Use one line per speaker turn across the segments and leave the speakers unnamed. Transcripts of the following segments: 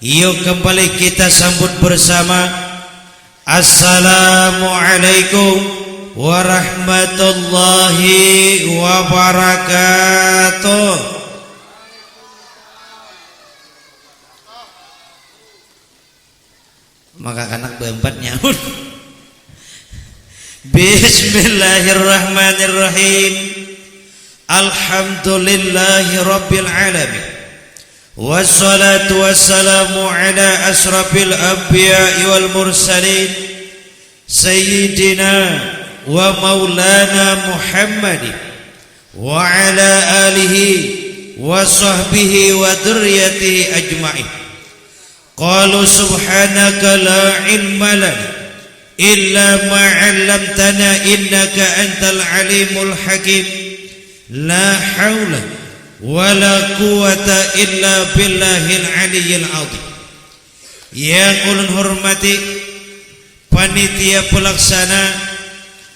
Yuk kembali kita sambut bersama. Assalamualaikum warahmatullahi wabarakatuh. Maka anak berempat nyaut. Bismillahirrahmanirrahim. Alhamdulillahi rabbil alamin. Wassalatu wassalamu ala asrafil anbiya'i wal mursalin Sayyidina wa maulana Muhammadin wa ala alihi wa sahbihi wa dhurriyyatihi ajma'in. Qalu subhanaka la ilma lana illa ma 'allamtana innaka antal alimul hakim. La haula wala quwata illa billahil aliyyil azim. Yang ulun hormati panitia pelaksana,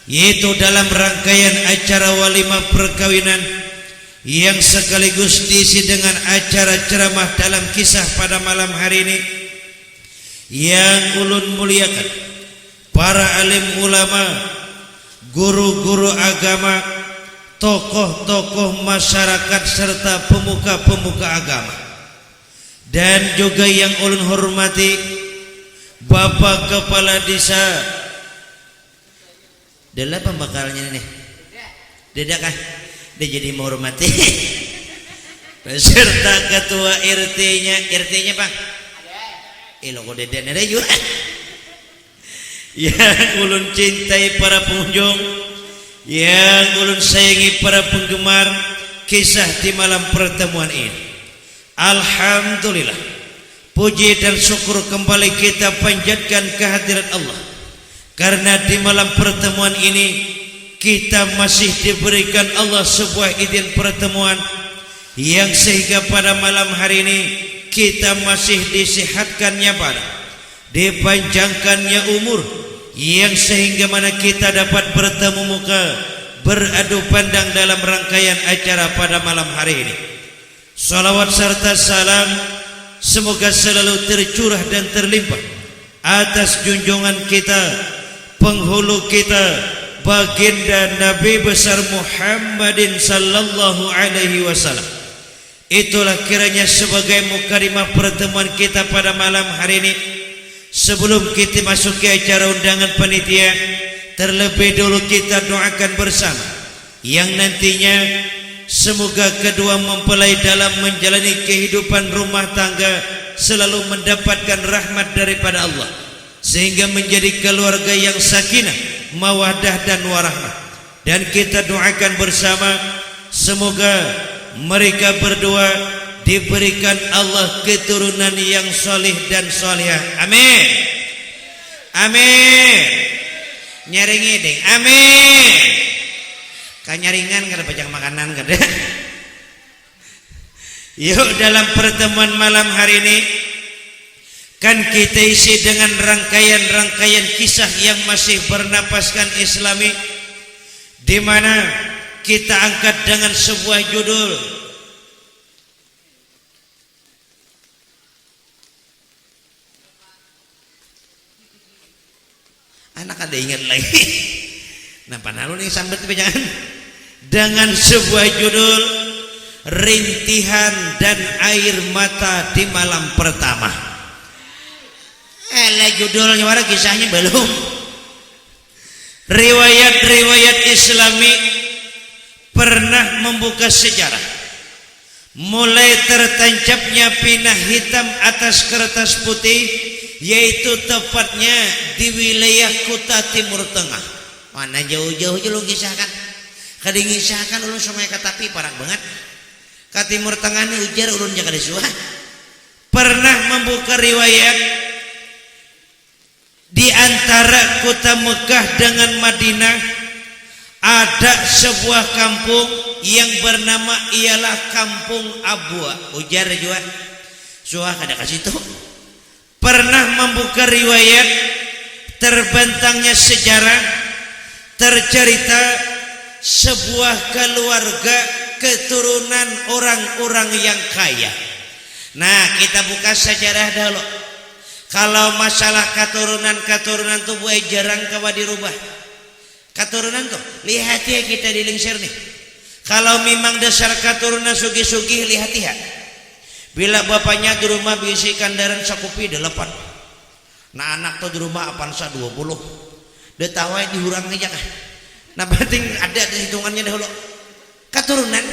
yaitu dalam rangkaian acara walimah perkawinan yang sekaligus diisi dengan acara ceramah dalam kisah pada malam hari ini, yang ulun muliakan para alim ulama, guru-guru agama, tokoh-tokoh masyarakat serta pemuka-pemuka agama, dan juga yang ulun hormati Bapak Kepala Desa. Dia pembakalnya nih. Dia kah? Dia jadi menghormati. Beserta ketua RT-nya Pak. Lo kok dia ada juga. Yang ulun cintai para pengunjung, yang ulun sayangi para penggemar kisah di malam pertemuan ini. Alhamdulillah, puji dan syukur kembali kita panjatkan kehadirat Allah, karena di malam pertemuan ini kita masih diberikan Allah sebuah izin pertemuan yang sehingga pada malam hari ini kita masih disihatkannya badan, dipanjangkannya umur, yang sehingga mana kita dapat bertemu muka, beradu pandang dalam rangkaian acara pada malam hari ini. Salawat serta salam semoga selalu tercurah dan terlimpah atas junjungan kita, penghulu kita, baginda Nabi besar Muhammadin sallallahu alaihi wasallam. Itulah kiranya sebagai mukadimah pertemuan kita pada malam hari ini. Sebelum kita masuk ke acara undangan panitia, terlebih dulu kita doakan bersama yang nantinya semoga kedua mempelai dalam menjalani kehidupan rumah tangga selalu mendapatkan rahmat daripada Allah, sehingga menjadi keluarga yang sakinah, mawaddah dan warahmah. Dan kita doakan bersama semoga mereka berdua diberikan Allah keturunan yang solih dan solihah. Amin. Amin. Nyaringi ding. Amin. Kanyaringan kada pajang makanan kada. Yuk dalam pertemuan malam hari ini kan kita isi dengan rangkaian-rangkaian kisah yang masih bernapaskan Islami, di mana kita angkat dengan sebuah judul anak ada ingat lagi. Nampak nalu nih sambat jangan, dengan sebuah judul rintihan dan air mata di malam pertama. Judulnya mana kisahnya belum. Riwayat-riwayat Islami pernah membuka sejarah, mulai tertancapnya pinah hitam atas kertas putih, yaitu tepatnya di wilayah kota Timur Tengah. Mana jauh-jauh aja lu kisahkan. Kadang kisahkan ulun sampai katapi parang banget. Ke Timur Tengah ini ujar ulun jaga disuah. Pernah membuka riwayat di antara kota Mekah dengan Madinah ada sebuah kampung yang bernama ialah Kampung Abwa. Ujar juga. Suah kada kasih tuh. Pernah membuka riwayat terbentangnya sejarah, tercerita sebuah keluarga keturunan orang-orang yang kaya, Nah, kita buka sejarah dahulu. Kalau masalah katurunan tuh buat jarang kawa dirubah. Katurunan tuh, lihat ya kita di lingsir nih. Kalau memang dasar katurunan sugih-sugih, lihat ya. Bila bapaknya di rumah bisi kandaran sakupi 8. Nah anak tuh di rumah apansa 20. Dia tawai dihurang aja kan. Nah penting ada hitungannya dahulu. Katurunan.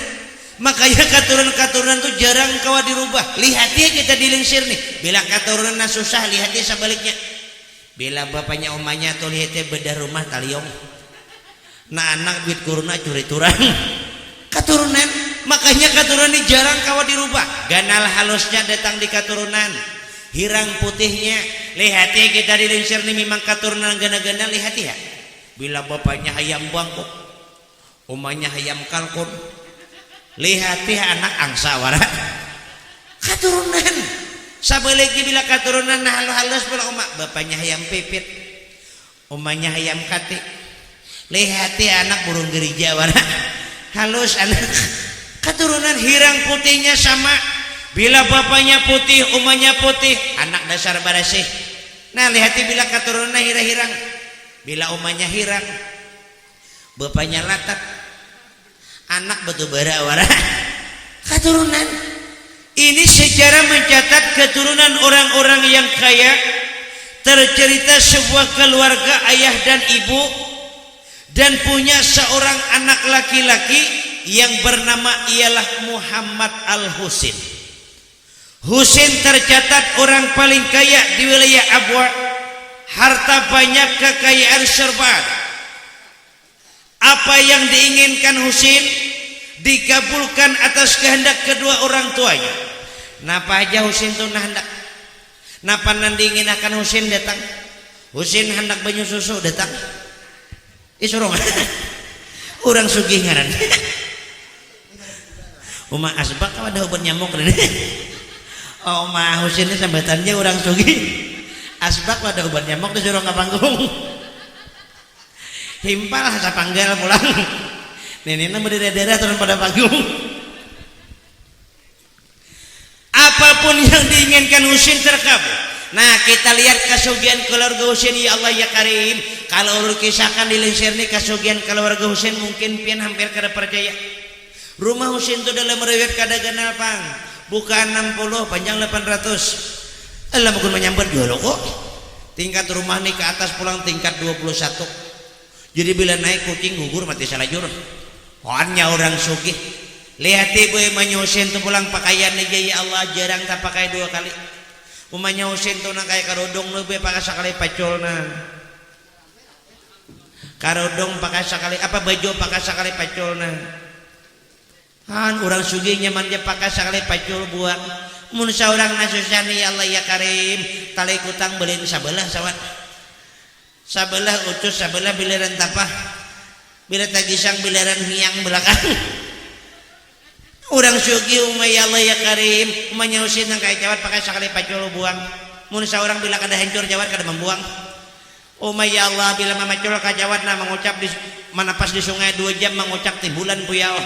Makanya katurunan tuh jarang kawa dirubah. Lihat ya kita di lingsir nih. Bila katurunan susah, lihat ya sebaliknya. Bila bapaknya omanya tuh lihat ya beda rumah taliong. Nah anak duit kuruna curi turang. Katurunan. Makanya katurunan ini jarang kawa dirubah. Ganal halusnya datang di katurunan. Hirang putihnya. Lihat ya kita di lingsir nih memang katurunan gana-gana. Lihat ya. Bila bapaknya hayam bangkok, omanya hayam kalkun. Lihat ya anak angsa wara. Katurunan. Sabalegi bila katurunan nah halus pula omak. Bapaknya hayam pipit, omanya hayam kati. Lihat ya anak burung gereja wara. Halus anak. Katurunan hirang putihnya sama. Bila bapaknya putih, omanya putih, anak dasar barasih. Nah lihat ya bila katurunan hirang. Bila omanya hirang, bapaknya latat, anak batu bara wara. Katurunan. Ini sejarah mencatat keturunan orang-orang yang kaya. Tercerita sebuah keluarga ayah dan ibu dan punya seorang anak laki-laki yang bernama ialah Muhammad Al-Husin. Husin tercatat orang paling kaya di wilayah Abwa. Harta banyak, kekayaan serba ada. Apa yang diinginkan Husin dikabulkan atas kehendak kedua orang tuanya. Napa aja Husin tuh hendak. Napa nandingin akan Husin datang. Husin hendak banyu susu datang. Isuruh orang sugih ngaran. Uma asbak ada obat nyamuk ini. Oh mah Husin ini sambatannya orang sugih. Asbak ada obat nyamuk disuruh ke panggung. Himpal hasa panggal pulang. Neneknya berdera-dera turun pada panggung. Apapun yang diinginkan Husin terkabul. Nah kita lihat kasugian keluarga Husin ya Allah ya Karim. Kalau urut kisahkan di lingsir ini kasugian keluarga Husin mungkin pian hampir kada percaya. Rumah Husin itu dalam riwayat kada ganal pang. Buka 60 panjang 800. Allah bukan menyambar dulu kok. Tingkat rumah nih ke atas pulang tingkat 21. Jadi bila naik kucing gugur mati salajur. Hanya orang sugih. Lihat ibu emangnya Husin tuh pulang pakaian aja ya Allah jarang tak pakai 2 kali. Umanya Husin tuh nang kayak karodong lebih pakai sekali pacolna. Karodong pakai sekali apa baju pakai sekali pacolna. Han orang sugih nyaman dia pakai sekali pacul buat. Mun saurang nasusani ya Allah ya Karim tali kutang beliin sabelah sawat. Sabelah utus sabelah biliran tapah. Bila tagisang biliran hiang belakang. Orang sugih umay ya Allah ya Karim umanya Husin nang kayak jawat pakai sekali pacul buang. Mun saurang bila kada hancur jawat kada membuang. Umay ya Allah bila mamacul ka jawat na mengucap di manapas di sungai 2 jam mengucap timbulan puyao.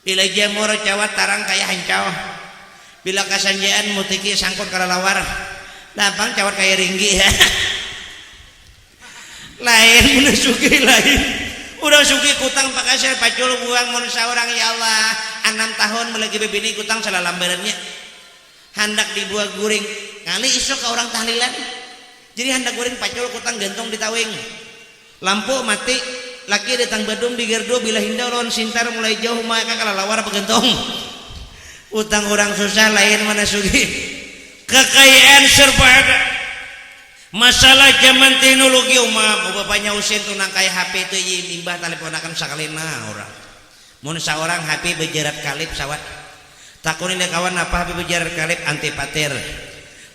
Bila jamur jawat tarang kayak hancau. Bila kasanjaan mutiki sangkut kala lawar lapang cawat kayak ringgi ya. Lain mun sugih lain udah sugih kutang pakai saya pacul buang mun saurang ya Allah 6 tahun melagi bebini kutang salah lambarannya hendak dibuat guring kali isuk ke orang tahlilan jadi hendak guring pacul kutang gantung di tawing lampu mati laki datang badung di gerdo bila hinda lawan sintar mulai jauh maka kala lawar begentong. Utang orang susah lain mana sugih. Kekayaan serba ada. Masalah zaman teknologi umam bapaknya Husin tuh nang kayak HP itu imbah telepon akan sakalina orang. Mun saorang HP bejerat kalip sawat. Takunin dia kawan apa HP bejerat kalip anti patir.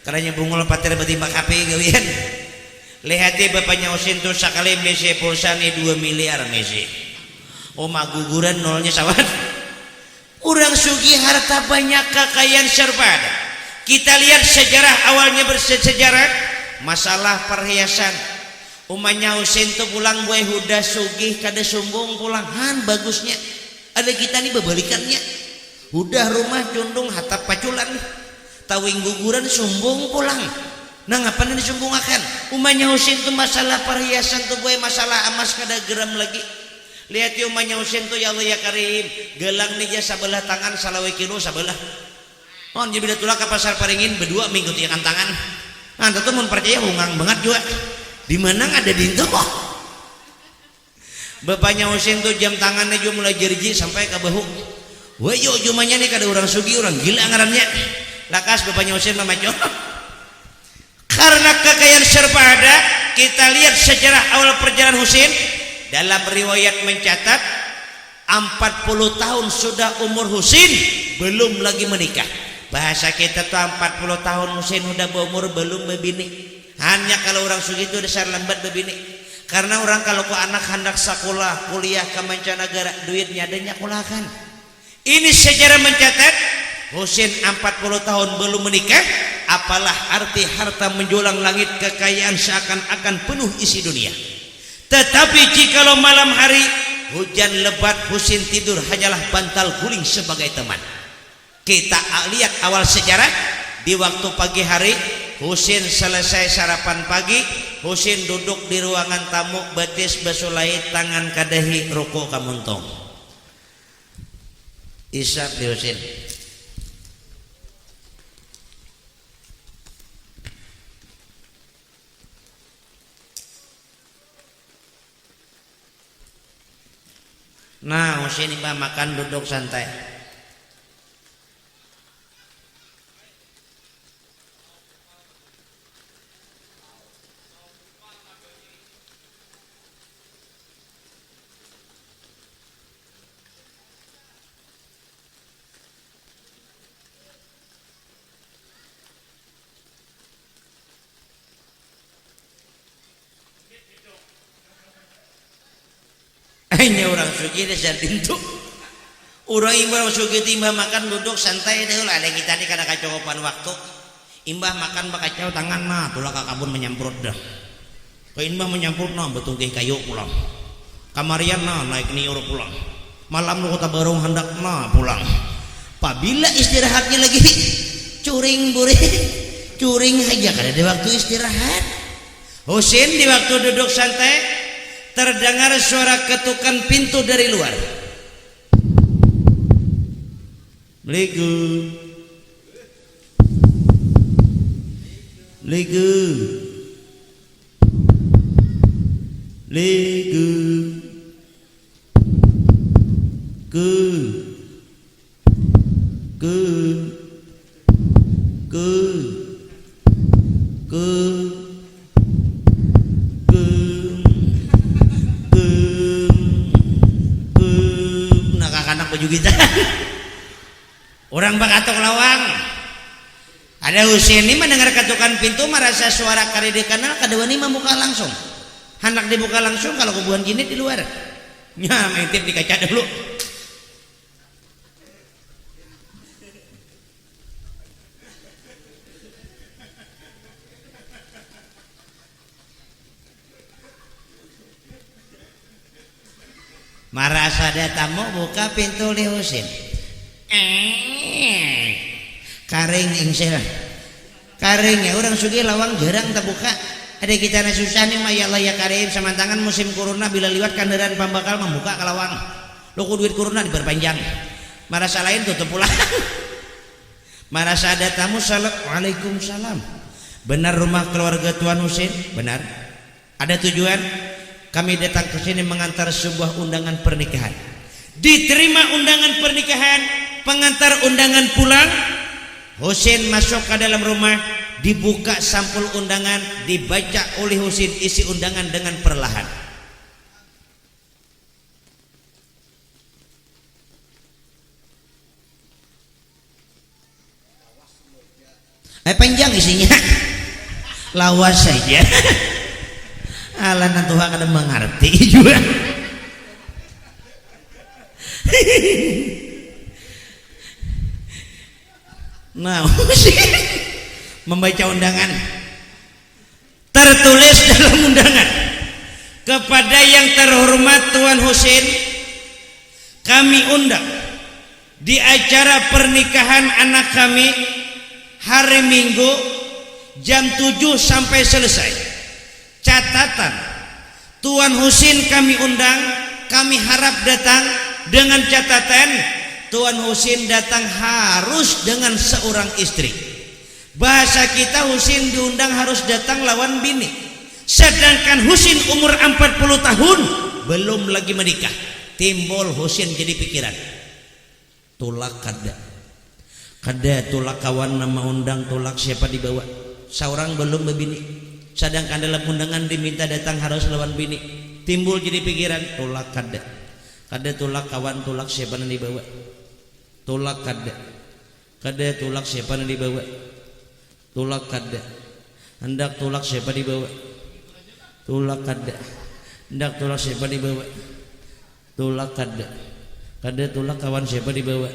Karena bungul patir betimbang HP gawian. Lihat dia bapaknya Husin tuh sakali mesi pulsa nih 2 miliar mesi. Oma guguran nolnya sawat. Orang sugih harta banyak kekayaan serba ada. Kita lihat sejarah awalnya bersejarah masalah perhiasan. Umanya Husin tuh pulang buai huda sugih kada sombong pulang han bagusnya. Ada kita nih berbalikannya. udah rumah condong hatap paculan tawing guguran sumbung pulang. Nah ngapain disumbungakan umahnya Husin tuh masalah perhiasan tuh gue masalah emas kada geram lagi. Lihat ya umahnya Husin tuh ya Allah ya Karim gelang nih sabelah tangan salawe kilo sabelah on jadi tulah ke pasar Paringin berdua minggu tiakan tangan. Nah tuh mun percaya hungang banget juga di mana ada dinto bapaknya Husin tuh jam tangannya juga mulai jerji sampai ke bahu. Wah yo jumanya nih kada orang sugi orang gila ngarannya lakas bapaknya Husin memaco. Karena kekayaan serba ada, kita lihat sejarah awal perjalanan Husin. Dalam riwayat mencatat 40 tahun sudah umur Husin belum lagi menikah. Bahasa kita tuh 40 tahun Husin udah berumur belum berbini. Hanya kalau orang sugi itu dasar lambat berbini. Karena orang kalau ke anak hendak sekolah, kuliah ke mancanegara, duitnya adanya kulahkan. Ini sejarah mencatat Husin 40 tahun belum menikah. Apalah arti harta menjulang langit kekayaan seakan-akan penuh isi dunia. Tetapi jikalau malam hari hujan lebat Husin tidur hanyalah bantal guling sebagai teman. Kita lihat awal sejarah di waktu pagi hari Husin selesai sarapan pagi. Husin duduk di ruangan tamu betis basulai tangan kadahi rokok kamuntong. Isap di Husin. Nah, Husin imbah makan duduk santai. Hanya orang sugi dasar pintu. Orang imbah sugi timbah makan duduk santai deh lah. Ada kita nih kada kacokopan waktu. Imbah makan bakacau tangan nah, tulah kakabun menyamprot dah. Kau imbah menyamprot nah betul ke kayu pulang. Kamarian nah naik niur pulang. Malam lu kota barong hendak nah pulang. Pabila istirahatnya lagi curing buri, curing aja kada ada waktu istirahat. Husin di waktu duduk santai. Terdengar suara ketukan pintu dari luar. Assalamualaikum. Orang bakatok lawang. Ada Husin ini mendengar ketukan pintu merasa suara kari di kanal kedua ini membuka langsung. Hendak dibuka langsung kalau kebuan gini di luar. Nya mentip di kaca dulu. Merasa ada tamu buka pintu di Husin. Karing ingsil karing ya orang sugi lawang jarang terbuka. Ada kita na susah nih ya Allah ya Karim semantangan musim corona bila liwat kendaraan pembakal membuka ke lawang lo duit corona diperpanjang. Marasa lain tutup pulang. Marasa ada tamu Waalaikumsalam. Benar rumah keluarga Tuan Husin? Benar. Ada tujuan kami datang ke sini mengantar sebuah undangan pernikahan. Diterima undangan pernikahan, pengantar undangan pulang. Husin masuk ke dalam rumah, dibuka sampul undangan, dibaca oleh Husin isi undangan dengan perlahan. Panjang isinya, lawas saja. Alah Tuhan kada mengerti juga. Nah, membaca undangan tertulis dalam undangan kepada yang terhormat Tuan Husin kami undang di acara pernikahan anak kami hari Minggu jam 7 sampai selesai. Catatan, Tuan Husin kami undang, kami harap datang dengan catatan Tuan Husin datang harus dengan seorang istri. Bahasa kita Husin diundang harus datang lawan bini. Sedangkan Husin umur 40 tahun belum lagi menikah. Timbul Husin jadi pikiran. Tulak kada tulak kawan nama undang, tulak siapa dibawa. Seorang belum berbini. Sedangkan dalam undangan diminta datang harus lawan bini. Timbul jadi pikiran, tulak kada tulak kawan, tulak siapa yang dibawa. Tulak kada tulak siapa yang dibawa. Tulak kada hendak tulak siapa dibawa. Tulak kada hendak tulak siapa dibawa. Tulak kada tulak kawan siapa dibawa.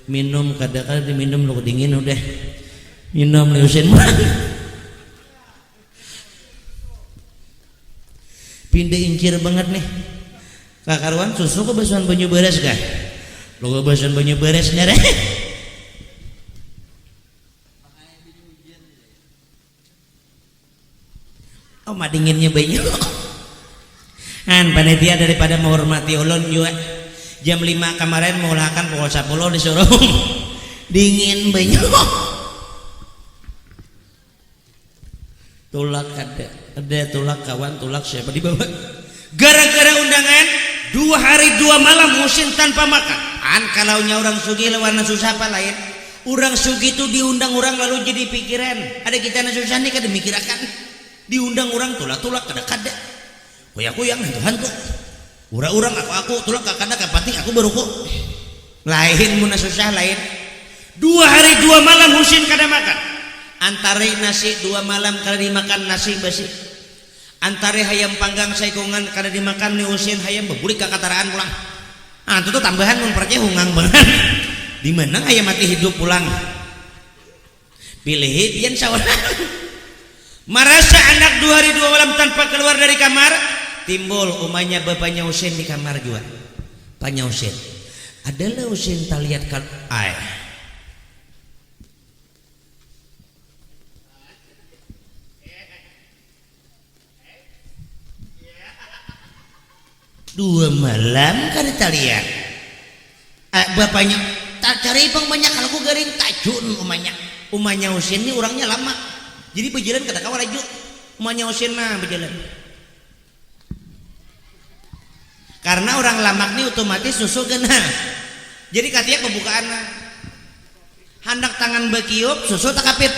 Minum kada diminum lu dingin udah minum leusin pindah incir banget nih kakaruan susu kebesuan banyu beres kah lo kebesuan banyu beres nyare. Oh mah dinginnya banyu kan panitia daripada menghormati ulun juga jam 5 kemarin mengulahkan pukul 10 disuruh dingin banyu. Tulak ada tulak kawan, tulak siapa dibawa. Gara-gara undangan 2 hari 2 malam Husin tanpa makan. Kalaunya orang sugi lawan susah apa lain. Orang sugi itu diundang orang lalu jadi pikiran. Ada kita susah nih kada mikirakan. Diundang orang tulak kada. Kuyang Tuhan kok. Urang aku tulak kada penting aku baru kok. Lain mun susah lain. 2 hari 2 malam Husin kada makan. Antara nasi 2 malam kada dimakan nasi basi. Antara hayam panggang saikongan kada dimakan ni Husin hayam bebulik kakataraan pulang. Itu tuh tambahan mun percaya hungang banget. Di mana hayam mati hidup pulang. Pilih pian sawana. Merasa anak 2 hari 2 malam tanpa keluar dari kamar, timbul umanya bapaknya Husin di kamar juga. Panya Husin. Adalah Husin tak lihat kan ay. 2 malam kan kita lihat bapaknya tak cari pang banyak kalau aku garing tajun umanya Husin ini orangnya lama jadi berjalan kada kawal laju umanya Husin mah berjalan karena orang lamak ini otomatis susu gena jadi katanya pembukaan handak tangan bekiup susu tak kapit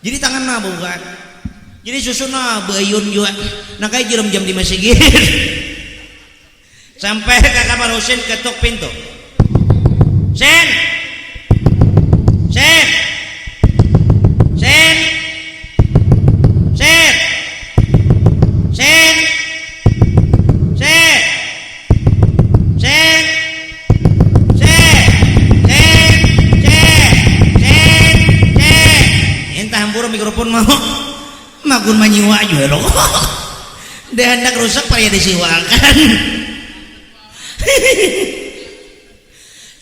jadi tangan mah bukan jadi susu na bayun juga nah kayak jam di masjid sampai ke kamar Husin ketuk pintu. Sen. Entah hampura mikrofon mau magun manyiwa juga loh. Dia hendak rusak payah disiwakan.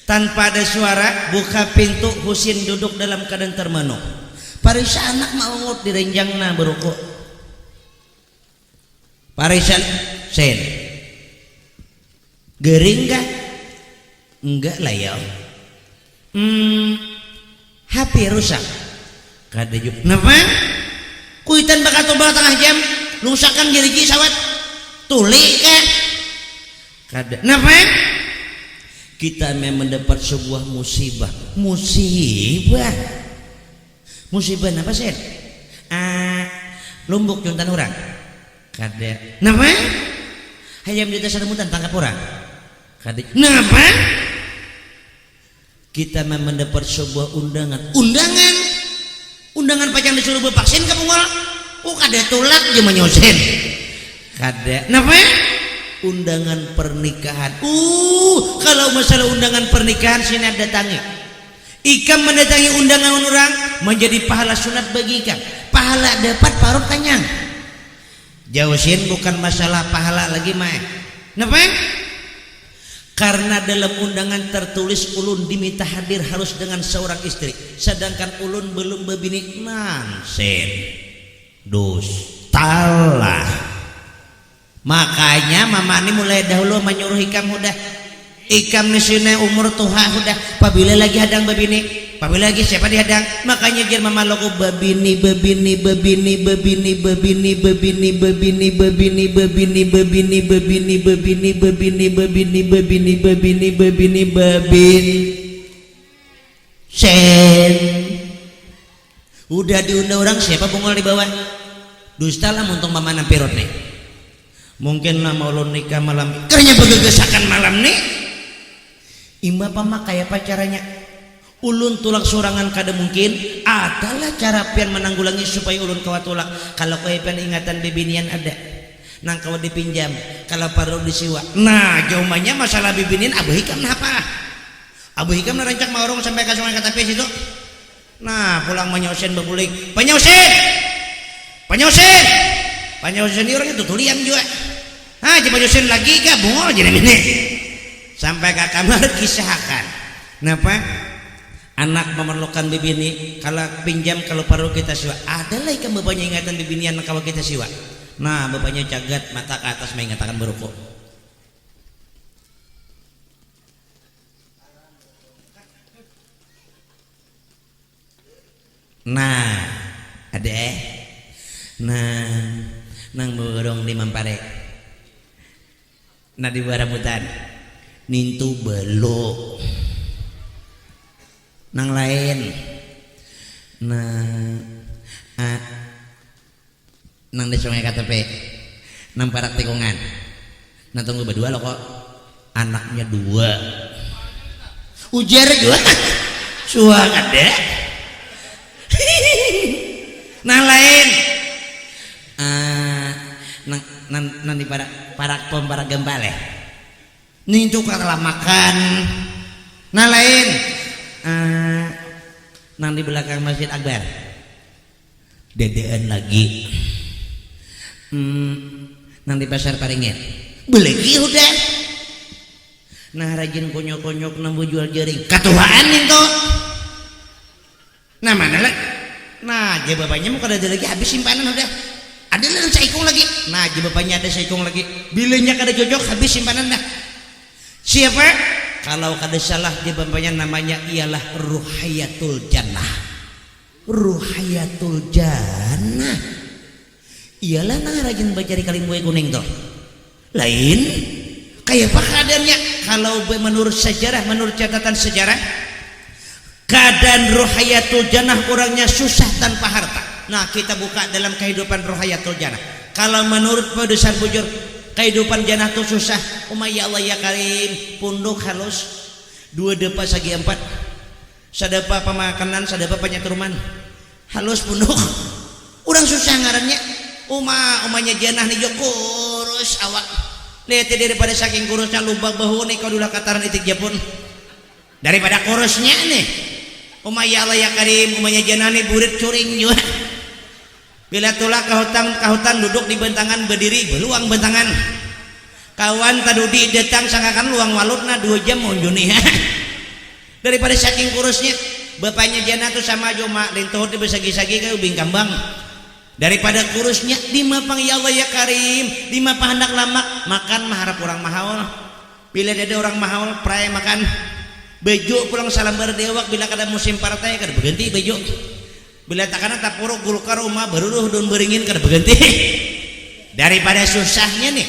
Tanpa ada suara buka pintu Husin duduk dalam keadaan termenung parisa anak maungut di renjangna berukuk parisan Sen gering gak? Enggak lah ya HP rusak kada juk kenapa? Kuitan bakal tombol tengah jam lungsakan gerigi sawat tuli kan? Kada kenapa? Kita memang mendapat sebuah musibah apa sih? Lombok juntan orang kada nama hayam di dasar mutan tangkap orang kada nama kita memang mendapat sebuah undangan pacang disuruh bervaksin kamu ngol kada tulak cuma nyosen kada nama undangan pernikahan. Kalau masalah undangan pernikahan sini datangi. Ikam mendatangi undangan orang menjadi pahala sunat bagi ikam. Pahala dapat parut tanyang. Jauhin bukan masalah pahala lagi mah. Kenapa? Karena dalam undangan tertulis ulun diminta hadir harus dengan seorang istri, sedangkan ulun belum berbini. Nansen dustalah. Makanya mama ini mulai dahulu menyuruh ikam udah ikam di sini umur tuha udah pabila lagi hadang babini, pabila lagi siapa dihadang. Makanya jer mama logo babini babini babini babini babini babini babini babini babini babini babini babini babini babini babini babini babini babin sen. Udah diundang orang siapa bungol di bawah. Dusta lah muntung mama nampirot nih. Mungkin lah mau lo nikah malam kerja begegesakan malam nih. Imba pamak kayak apa caranya? Ulun tulak sorangan kada mungkin. Adalah cara pian menanggulangi supaya ulun kawa tulak. Kalau kau pian ingatan bibinian ada, nang kawa dipinjam. Kalau paruh disiwa. Nah jawabannya masalah bibinian abu hikam apa? Abu hikam narancak maurung sampai ke sungai Katapis itu. Nah pulang menyosen bebulik. Penyosen, penyosen, penyosen ini orang itu tulian juga. Ah coba penyosen lagi kah? Bungol jadi ini. Sampai ke kamar kisahkan. Kenapa? Anak memerlukan bibini. Kalau pinjam kalau perlu kita siwa. Adalah ikan bapaknya ingatan bibinian kalau kita siwa. Nah bapaknya cagat mata ke atas mengatakan berukuk. Nah ada nah nang borong di Mampare. Nah di Baramutan nintu belok nang lain. Nah nang di sungai KTP nang parak tikungan. Nah tunggu berdua lo kok anaknya 2 ujar juga suang ada. Nang lain nang di parak pom parak gembale nintu kala makan. Nah lain nang di belakang Masjid Akbar dedean lagi. Nang di pasar Paringin belegi udah. Nah rajin konyok-konyok nambu jual jaring katuaan itu. Nah mana lah. Nah dia bapaknya mau kada ada lagi habis simpanan udah. Ada lah seikung lagi. Nah dia bapaknya ada seikung lagi. Bilenya kada cocok habis simpanan dah. Siapa? Kalau kada salah dia bapaknya namanya ialah Ruhayatul Jannah. Ruhayatul Jannah. Ialah nang rajin baca di Kalimbuai kuning tuh. Lain kayak apa keadaannya? Kalau menurut sejarah, menurut catatan sejarah, keadaan Ruhayatul Jannah orangnya susah tanpa harta. Nah kita buka dalam kehidupan Ruhayatul Jannah. Kalau menurut Padusar Bujur kehidupan jannah tuh susah. Ya Allah ya Karim, punduk halus 2 depa sagi 4 sadapa pemakanan sadapa penyaturuman halus punduk orang susah ngarannya. Umanya jannah nih kurus awak lihat daripada saking kurusnya lubang bahu nih kau dulu kataran itik Japun daripada kurusnya nih. Ya Allah ya Karim, umanya jannah nih burit curing juga. Bila tulak ke hutan duduk di bentangan berdiri beluang bentangan. Kawan tadudi datang sangkakan luang walutna 2 jam monjuni. Daripada saking kurusnya bapaknya jana tuh sama aja mak lintuh di besagi-sagi kayak ubing kambang. Daripada kurusnya di mapang ya Allah ya Karim, di mapang hendak lama makan maharap orang mahal. Bila ada orang mahal pray makan bejo pulang salam berdewak bila kada musim partai kada berhenti bejo. Bila takana tapuruk gulukar rumah baru don beringin kada berhenti. Daripada susahnya nih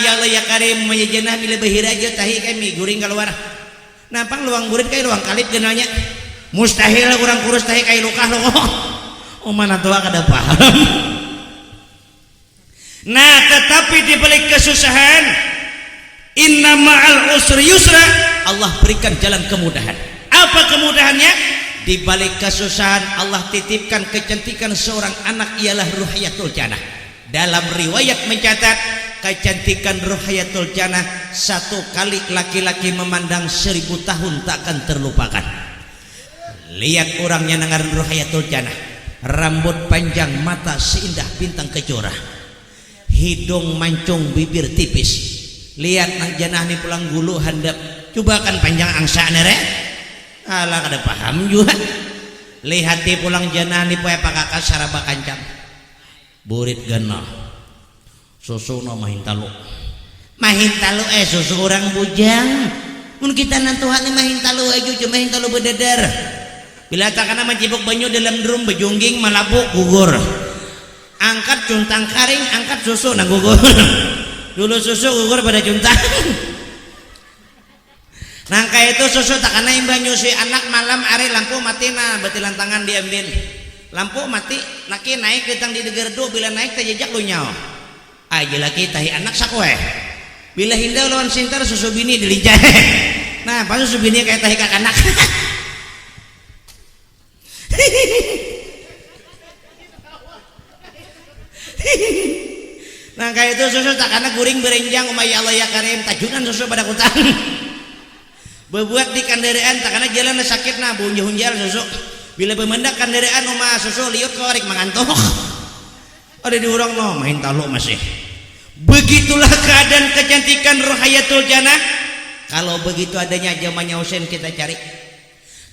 ya Allah ya Karim menyejenah bila bahira aja tahi kami guring keluar. Nampang luang gurit kayak luang kalip genanya. Mustahil kurang kurus tahi kayak luka lo. Mana tua kada paham. Nah tetapi di balik kesusahan inna ma'al usri yusra, Allah berikan jalan kemudahan. Apa kemudahannya? Di balik kesusahan Allah titipkan kecantikan seorang anak ialah Ruhayatul Jannah. Dalam riwayat mencatat kecantikan Ruhayatul Jannah 1 kali laki-laki memandang 1000 tahun tak akan terlupakan. Lihat orangnya nangaran Ruhayatul Jannah, rambut panjang, mata seindah bintang kejora, hidung mancung, bibir tipis, lihat nang janah ni pulang gulu handap coba kan panjang angsa nere alah kada paham juga lihat di pulang janah ni poe pakaka saraba kancam burit gana susu no mahin talu susu orang bujang mun kita nantuhan ni mahin talu aja mahin talu bededar bila takana mencibuk banyu dalam drum bejungging malabuk gugur angkat cuntang karing angkat susu nang gugur dulu susu gugur pada cuntang nangka itu susu takana imbah nyusi anak malam ari lampu mati na betilan tangan diambil lampu mati laki naik datang di degerdo bila naik terjejak lu nyawa aja laki tahi anak sakwe bila hinda lawan sinter susu bini dilijah nah pas susu bini kayak tahi kakanak nah kayak itu susu tak karena guring berenjang umay Allah ya karim tajunan susu pada kutang bebuat di kandaraan tak karena jalan sakit nah bunjal susu bila bemendak kandaraan umah susu liut korek mengantuk ada di urang no main talu masih begitulah keadaan kecantikan Rohayatul Jannah kalau begitu adanya zamannya Husain kita cari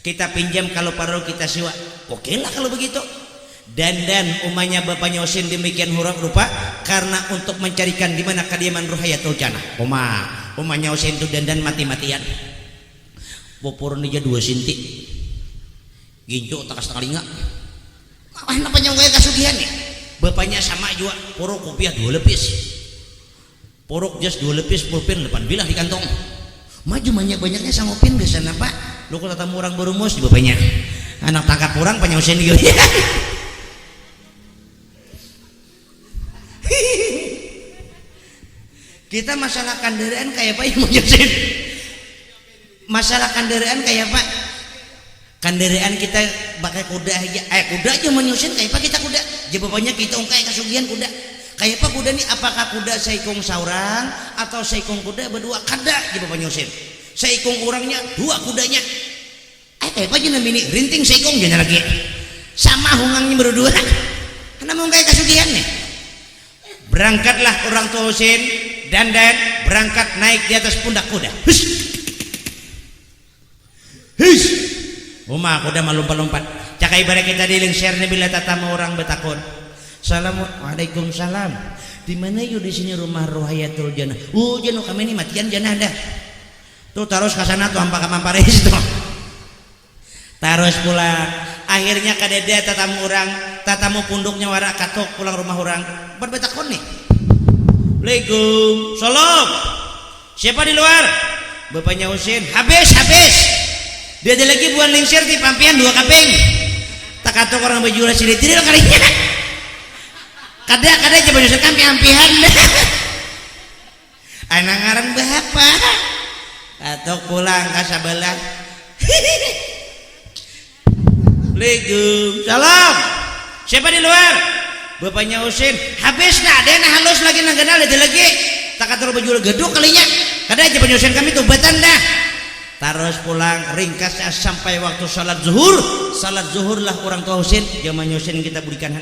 kita pinjam kalau parol kita siwa oke lah kalau begitu dan umahnya bapaknya Husain demikian huruf rupa karena untuk mencarikan di mana kediaman Rohayatul Jannah umahnya Husain itu dandan mati-matian popurun aja 2 sinti ginjo takas telinga kenapa nyonggoy kasugihan nih bapaknya sama juga porok kopiah 2 lepis porok jas 2 lepis pulpen 8 bilah di kantong maju banyak-banyaknya sanggupin biasa pak lu kalau tamu orang berumus di bapaknya anak tangkap orang panjang Husain juga kita masalah kendaraan kayak apa yang Husain masalah kendaraan kayak apa kendaraan kita pakai kuda aja kuda aja menyusun kayak apa kita kuda jawabannya kita ungkai kasugihan kuda kayak apa kuda nih apakah kuda seikung seorang atau seikung kuda berdua kada jawabannya Husain seikung orangnya 2 kudanya kayak apa aja namanya rinting seikung jangan lagi sama hungangnya berdua karena mau ungkai kasugihan nih berangkatlah orang tua Husain dan berangkat naik di atas pundak kuda Umah kuda melompat-lompat cakai barang kita di lingsernya bila tatamu orang betakon Assalamualaikum salam di mana yuk di sini rumah Rohayatul Jannah jano kami ini matian jannah dah tuh terus ke sana tuh ampak-amparis tuh terus pulang akhirnya kadede tatamu punduknya warak katok pulang rumah orang berbetakon nih Assalamualaikum salam siapa di luar bapaknya Husain habis dia ada lagi buan lingser di pampian 2 kaping tak katok orang baju lah sini tidak kalinya kada aja baju sekampi ampihan anak ngaran berapa katok pulang ke sabelah Assalamualaikum salam siapa di luar bapaknya Husain habis nah dia halus lagi nang kenal ada lagi tak katok baju geduk kalinya kada aja baju Husain kami tubatan dah terus pulang ringkasnya sampai waktu salat zuhur lah orang tua Husain zaman Husain kita berikan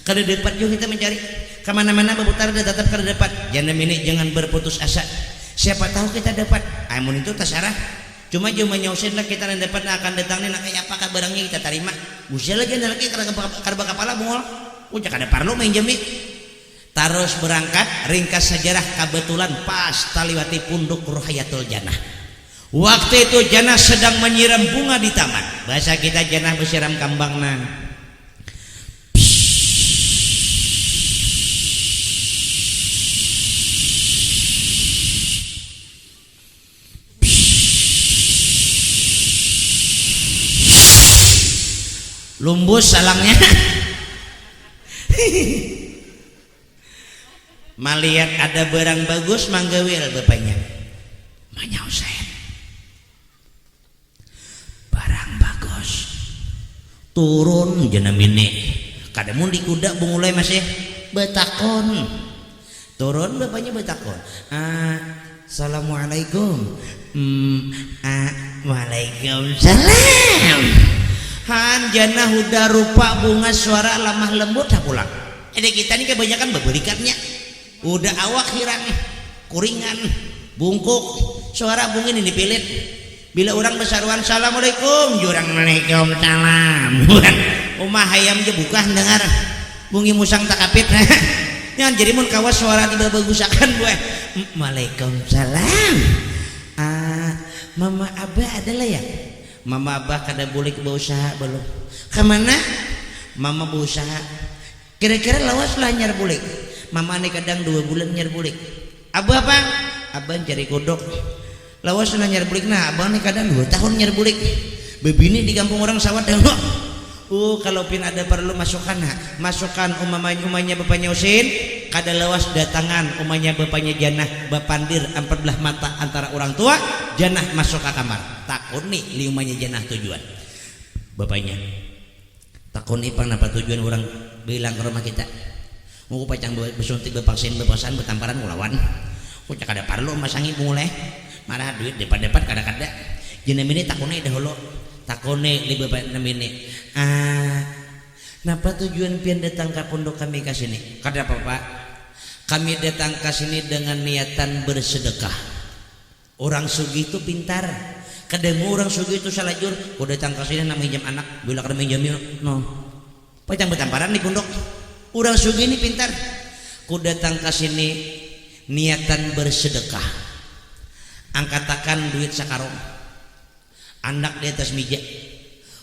kada dapat juga kita mencari kemana-mana berputar dan tetap kada dapat jangan berputus asa siapa tahu kita dapat amun itu terserah cuma zaman Husain lah kita dapat akan datang nih kayak apakah barangnya kita terima usia lagi ada lagi karba kepala bungol udah kada perlu main jami terus berangkat ringkas sejarah kebetulan pas taliwati punduk Rohayatul Jannah. Waktu itu Jannah sedang menyiram bunga di taman. Bahasa kita Jannah bersiram kambang nang. Lumbus salangnya. Malihat ada barang bagus manggawil bapaknya. Manya Husain. Turun jenam ini kadamun di kuda bungulai masih betakon turun bapaknya betakon Assalamualaikum Waalaikumsalam han Jannah udah rupa bunga suara lemah lembut dah pulang kita ini kebanyakan beberikatnya udah awak hirang kuringan bungkuk suara bungin ini pilit bila orang besaruan assalamualaikum jurang waalaikumsalam umah hayam je buka dengar bungi musang tak kapit nyan jadi mun kawas suara tiba bagusakan gue waalaikumsalam mama abah adalah ya mama abah kada boleh berusaha belum kemana mama berusaha kira-kira lawas lah nyar bulik mama nih kadang 2 bulan nyar bulik abah apa abah cari kodok lawas lah nyar bulik nah abah nih kadang 2 tahun nyar bulik bebini di kampung orang sawat dahulu kalau pin ada perlu masukan umanya bapaknya Usin kada lawas datangan umanya bapaknya Janah bapandir 14 mata antara orang tua Janah masuk ke kamar takun nih liumanya Janah tujuan bapaknya takun nih apa tujuan orang bilang ke rumah kita mau pacang besuntik bepaksin bepasan betamparan ngelawan cak ada perlu masangi mulai marah duit depan-depan kada-kada jenam ini takune dahulu takune li bapak namine napa tujuan pian datang ke pondok kami ke sini kada apa Pak kami datang ke sini dengan niatan bersedekah orang sugi itu pintar kadang orang sugi itu salajur kau datang ke sini nak minjam anak bila kada minjam no pacang betamparan di pondok orang sugi ini pintar kau datang ke sini niatan bersedekah angkatakan duit sakarong anak di atas meja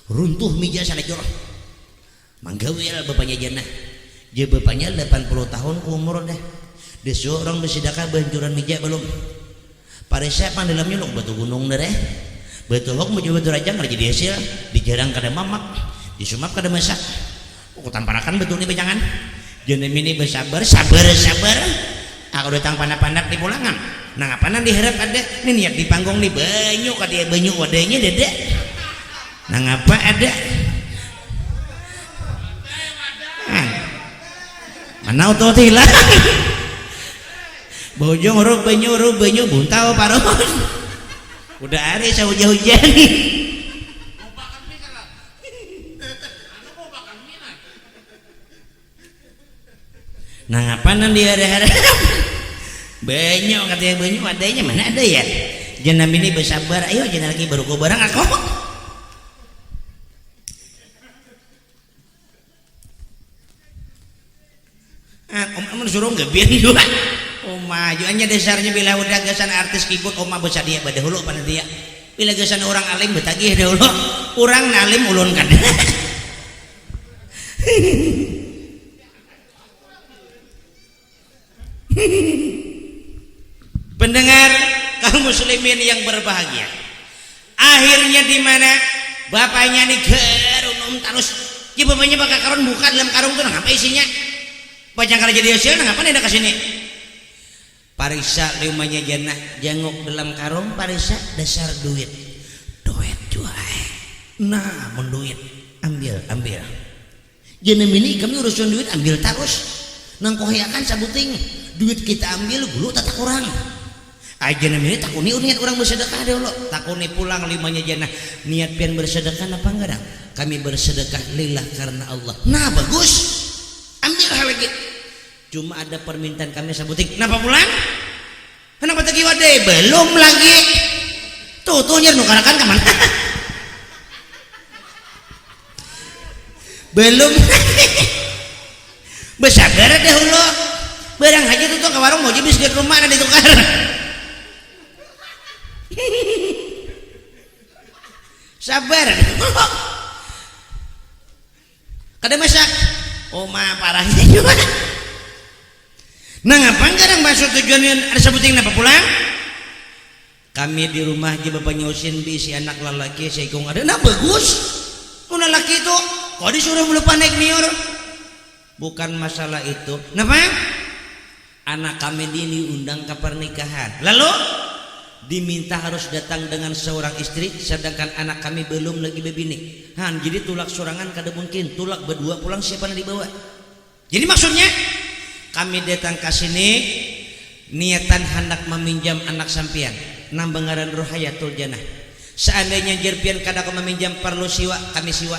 runtuh meja salajur manggawil bapaknya Janah dia bapaknya 80 tahun umur dah dia seorang bersedekah banjuran meja belum pada siapa dalamnya lo batu gunung deh betul lo mau batu rajang lagi di hasil di jarang kada mamak di sumap kada masak aku tamparakan betul nih bejangan jenam ini bersabar sabar aku datang panak-panak di pulangan nah ngapanan diharap ada ini niat di panggung nih banyu wadahnya dede nah ngapa ada mana auto tilang bojong ruk banyu buntau paron udah hari hujan nah ngapanan di hari-hari banyu katanya banyu adanya mana ada ya jenam ini bersabar ayo jenam lagi baru barang aku om suruh ngebian juga oma juannya dasarnya bila udah gasan artis kibut oma besar dia badahulu pada dia bila gasan orang alim betagih dahulu orang nalim ulun kan pendengar kaum muslimin yang berbahagia akhirnya di mana bapaknya nih gerunum tanus ya bapaknya bakal karun buka dalam karung tuh ngapa isinya pacang kada jadi hasil ngapa nih ada kesini parisa rumahnya Janah janguk dalam karung parisa dasar duit jual nah menduit ambil jenam ini kami urusan duit ambil terus nangkohiakan sabuting duit kita ambil gulu tak kurang aja namanya takuni niat orang bersedekah dulu takuni pulang limanya Janah niat pian bersedekah apa enggak dong kami bersedekah lillah karena Allah nah bagus ambil hal lagi cuma ada permintaan kami sabuting kenapa pulang kenapa tagi wadai belum lagi tuh nyar nukarakan kemana belum bersabar dahulu barang haji tuh ke warung mau jebis ke rumah ada ditukar sabar kada masak oma parahnya juga nah ngapain kadang masuk tujuan ada sebuting apa pulang kami di rumah aja bapaknya Usin bisi anak lelaki seikung ada nah bagus una laki itu kok disuruh melupa naik miur bukan masalah itu kenapa anak kami diundang ke pernikahan lalu diminta harus datang dengan seorang istri sedangkan anak kami belum lagi bebini jadi tulak sorangan kada mungkin tulak berdua pulang siapa yang dibawa jadi maksudnya kami datang ke sini niatan hendak meminjam anak sampian nambangaran Rohayatul Janah seandainya jerpian kada meminjam perlu siwa kami siwa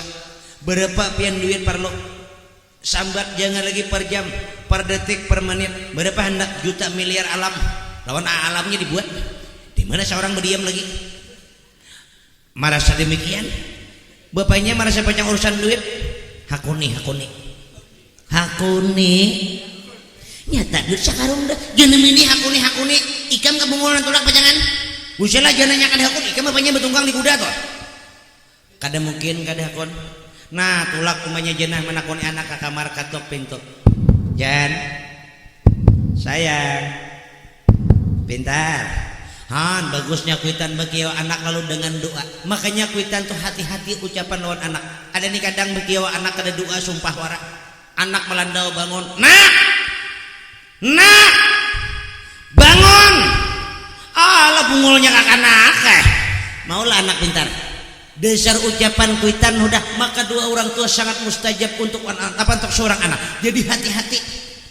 berapa pian duit perlu sambat jangan lagi per jam per detik per menit berapa hendak juta miliar alam
lawan alamnya dibuat. Di mana seorang berdiam lagi merasa demikian, bapaknya merasa banyak urusan duit. Hakuni nyata duit sakarung dah jenem ini hakuni ikam kabungulan tulak pajangan usila jananya kada hakun ikam bapaknya betunggang di kuda tuh kada mungkin kada hakun. Nah tulak umanya jenah menakuni anak ke kamar katok pintu, Jan sayang pintar Han bagusnya kuitan bekiau anak lalu dengan doa. Makanya kuitan tuh hati-hati ucapan lawan anak. Ada nih kadang bekiau anak kada doa sumpah wara. Anak melandau bangun. Nak bangun. Alah bungulnya kakanak maulah anak pintar. Dasar ucapan kuitan udah maka dua orang tua sangat mustajab untuk seorang anak. Jadi hati-hati.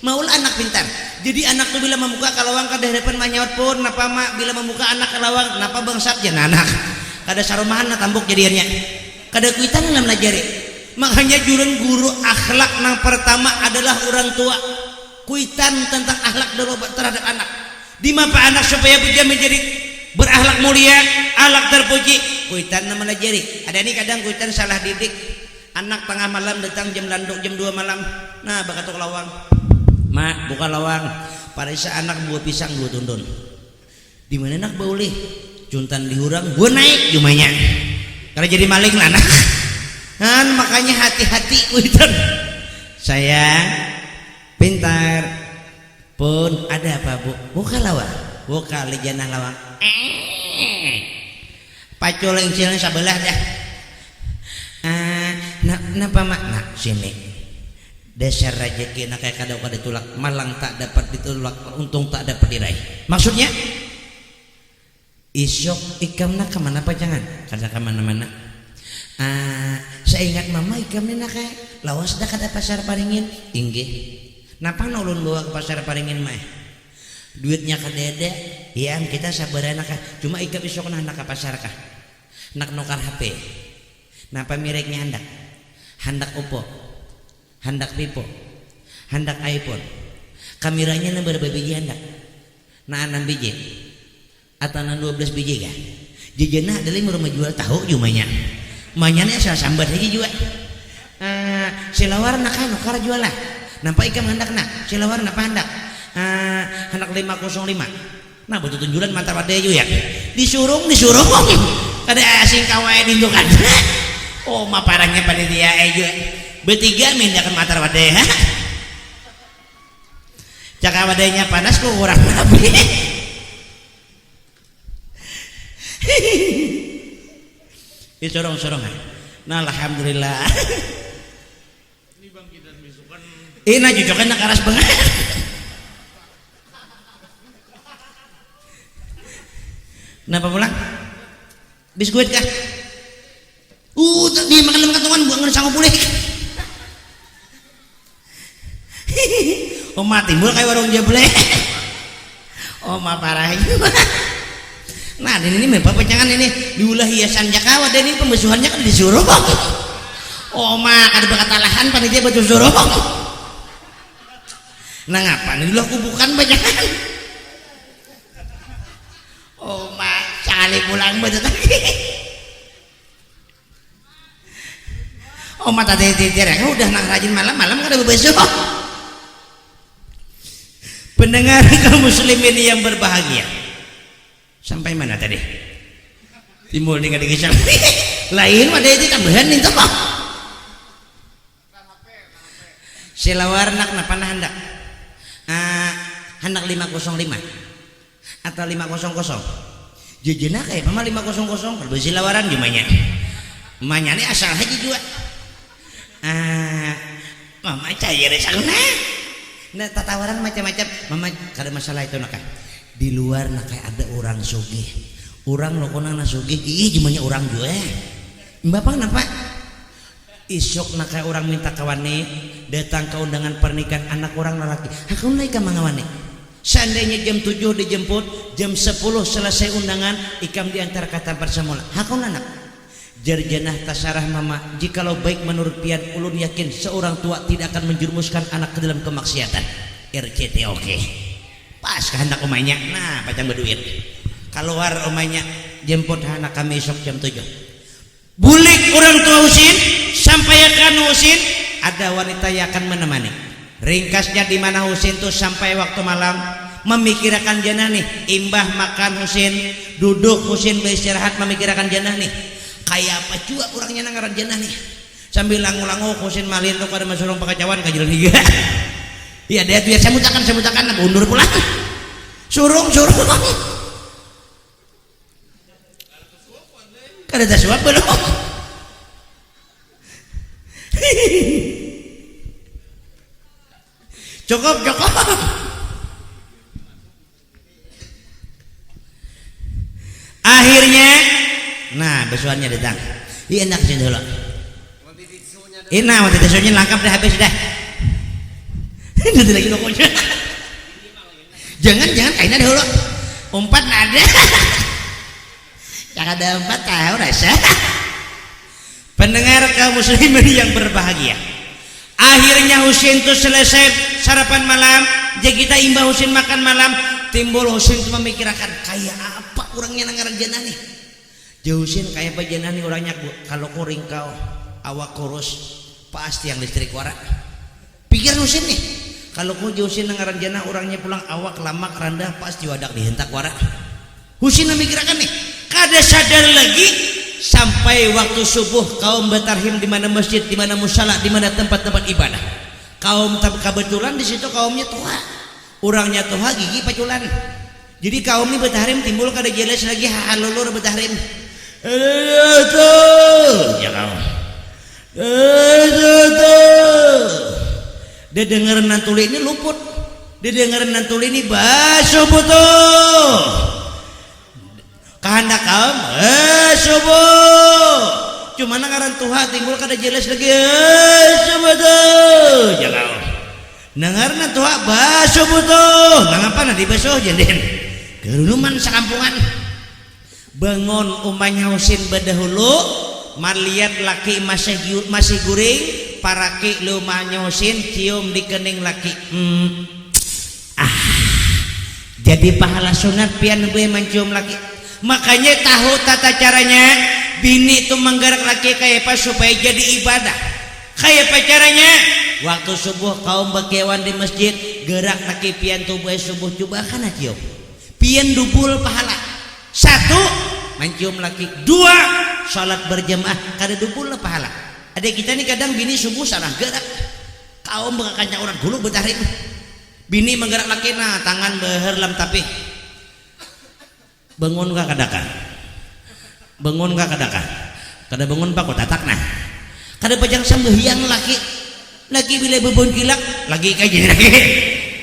Maulah anak pintar. Jadi anak tuh bila membuka kalawang kada harapan manyawat pun napa mak bila membuka anak kalawang napa bangsat jan anak. Kada sarumahan na tambok jadiannya. Kada kuitan dalam najari. Makanya jurun guru akhlak nang pertama adalah orang tua. Kuitan tentang akhlak terhadap anak. Di mapa anak supaya dia menjadi berakhlak mulia, akhlak terpuji. Kuitan nama najari. Ada nih kadang kuitan salah didik. Anak tengah malam datang jam landuk jam 2 malam. Nah bakatuk lawang. Mak buka lawang parisa anak buah pisang gua tundun di mana nak baulih juntan dihurang gua naik jumanya karena jadi maling lah anak kan makanya hati-hati kuitan sayang pintar pun ada apa bu buka lawang buka lijana lawang pacul yang cilang sebelah dah napa mak nak sini dasar rezeki nak kayak kada tulak malang tak dapat ditulak untung tak dapat diraih. Maksudnya isok ikam nak kemana pajangan kada kemana-mana. Saya ingat mama ikam ni nak kayak lawas dah kada pasar paringin inggih napa ulun bawa ke pasar paringin mah duitnya kada ada yang kita sabar anak cuma ikam isok nak ke pasar kah nak nukar HP napa mireknya handak Oppo handak Vivo, handak iPhone, kameranya na berapa biji handak? Na 6 biji, atau na 12 biji kan? Jejana adalah mau jual tahu jumanya, manyanya saya sambat lagi jual. Silawar nak kan, nukar jual lah. Nampak ikam handak nak, silawar nak handak, handak 505. Nah betul tunjulan mata pada ya, disuruh, kada asing kawain itu kan? Oh ma parangnya pada dia aja. Bertiga mindahkan mata wadai cakap wadainya panas kok kurang nabi ini sorong-sorongan nah alhamdulillah ini jujokan nak aras banget kenapa pulang biskuit kah dia makan kantongan buang sanggup pulih Oma timbul kayak warung jeble. Oma parah juga. Nah ini memang pencangan ini diulah hiasan Jakawa dan ini pembesuhannya kan disuruh. Oma kada bakal lahan panitia baju suruh. Nah ngapa nih dulu aku bukan pencangan. Oma sekali pulang baju tadi. Oma tadi udah nak rajin malam kada bebesuh. Pendengar kaum muslimin yang berbahagia sampai mana tadi timbul nih kadang kisah lain pada itu tambahan nih toh silawar nak napa hendak hendak 505 atau 500 jejena kayak mama 500 kalau silawaran gimana emanya nih asal haji juga mama cair sana. Nah tatawaran macam-macam mama kada masalah itu nak di luar nak kayak ada orang sugih orang lokona na sugih gimana orang juga bapak napa isok nak kayak orang minta kawane datang ke undangan pernikahan anak orang lelaki aku naik ke mangawane seandainya jam 7 dijemput jam 10 selesai undangan ikam diantar kata persemula aku anak jarjanah tasarah mama jikalau baik menurut pian ulun yakin seorang tua tidak akan menjerumuskan anak ke dalam kemaksiatan RCT oke pas kehendak omanya nah pacang berduit keluar omanya jemput anak kami esok jam 7 bulik orang tua Husin sampai akan Husin ada wanita yang akan menemani ringkasnya di mana Husin tuh sampai waktu malam memikirkan jenah nih imbah makan Husin duduk Husin beristirahat memikirkan jenah nih kayak apa juga orangnya nangaran jenah nih sambil langu-langu Husin malin tuh pada masurung pakacawan kajilan higa iya dia biar semutakan undur pulang surung kada ada suap belum cukup akhirnya nah besuannya datang iya enak sih dulu ini waktu tisunya lengkap dah habis dah nanti lagi pokoknya jangan kayaknya dulu umpat ada yang ada umpat tahu rasa pendengar kaum muslimin yang berbahagia akhirnya Husin itu selesai sarapan malam jadi kita imbah Husin makan malam timbul Husin itu memikirkan kayak apa orangnya nangaran jenah nih jauh Husin kayak apa jenah nih orangnya kalau kuring kau awak kurus pasti yang listrik warak pikir Husin nih kalau ku Husin nangaran jenah orangnya pulang awak lamak rendah pasti wadak dihentak warak Husin memikirkan nih kada sadar lagi sampai waktu subuh kaum bertarhim di mana masjid di mana musala di mana tempat-tempat ibadah kaum kebetulan di situ kaumnya tua orangnya tua gigi paculan jadi kaum ini bertahrim timbul kada jelas lagi halulur bertahrim ya kaum dia denger nantuli ini luput dia denger nantuli ini basuh butuh kehendak kaum subuh cuma nangaran tuha timbul kada jelas lagi subuh tuh ya kaum nangaran tuha basuh butuh ngapa nanti basuh jenden kerunuman sakampungan bangun umanya Husin badahulu malihat laki masih guring paraki lumanya Husin cium di kening laki jadi pahala sunat pian gue mencium laki makanya tahu tata caranya bini itu menggerak laki kayak apa supaya jadi ibadah kayak apa caranya waktu subuh kaum berkewan di masjid gerak laki pian tubuh subuh coba kan cium pian dubul pahala satu mencium laki dua salat berjamaah kada dubul pahala ada kita nih kadang bini subuh salah gerak kaum berkakanya orang dulu bertarik bini menggerak laki nah tangan berherlam tapi bangun ka kadaka kada bangun pak kau tatak nah kada pajang sambehiang laki bila bebon kilak lagi kaji lagi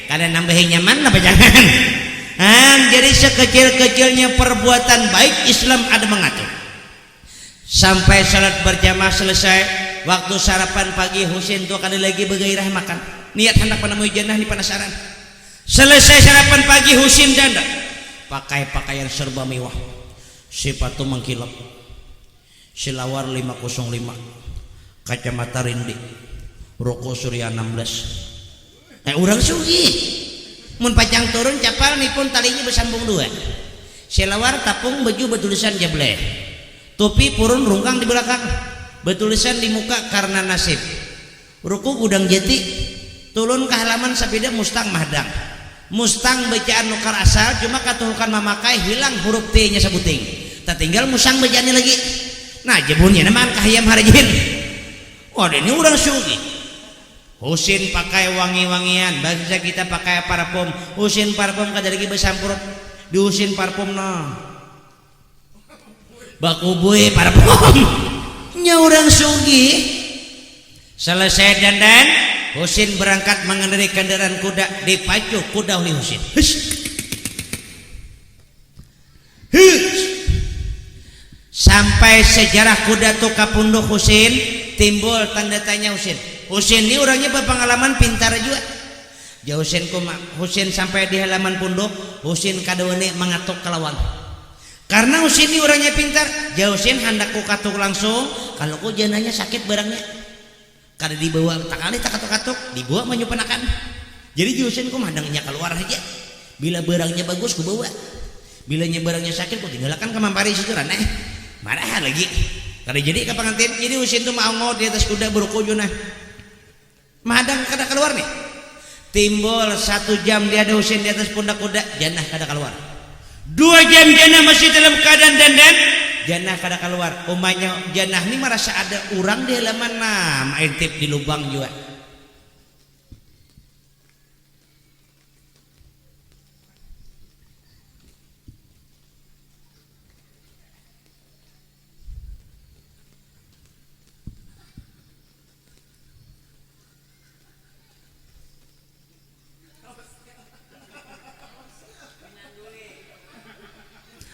kada nambahin nyaman lah pajangan jadi sekecil-kecilnya perbuatan baik Islam ada mengatur sampai salat berjamaah selesai waktu sarapan pagi Husin tuh kada lagi bergairah makan niat hendak menemui jenah ni penasaran selesai sarapan pagi Husin dandan pakai pakaian serba mewah sepatu mengkilap silawar 505 kacamata rindi rokok surya 16 orang sugih mun pacang turun capal ni pun talinya bersambung dua silawar tapung baju bertulisan jable topi purun rungkang di belakang bertulisan di muka karena nasib ruku gudang jati turun ke halaman sapida Mustang Mahdang Mustang bacaan nukar asal cuma katuhukan mamakai hilang huruf T nya sabuting tak tinggal Mustang bacaannya lagi nah jebunnya naman kahayam harajin ini orang sugi Husin pakai wangi-wangian bahasa kita pakai parfum Husin parfum kada lagi besampur di Husin parfum no bakubui parfum nya orang sugi selesai dandan Husin berangkat mengendarai kendaraan kuda dipacu kuda oleh Husin sampai sejarah kuda tuh kapunduk Husin timbul tanda tanya Husin ini orangnya berpengalaman pintar juga jauh Husin sampai di halaman punduk Husin kadone mengatuk kelawang karena Husin ini orangnya pintar jauh Husin hendak ku katuk langsung kalau ku jenanya sakit barangnya kada dibawa tak kali tak katuk-katuk dibawa menyupenakan jadi Husin ku mandangnya keluar aja Bila barangnya bagus ku bawa, bilanya barangnya sakit ku tinggalkan ke mampari situ raneh marah lagi kada jadi ke pengantin. Jadi Husin tuh mau di atas kuda berukuju nah mahadang kada keluar nih, timbul 1 jam dia ada Husin di atas pundak kuda, janah kada keluar. 2 jam janah masih dalam keadaan dandan, janah kada keluar. Umanya janah ini merasa ada orang di halaman, nah main tip di lubang juga.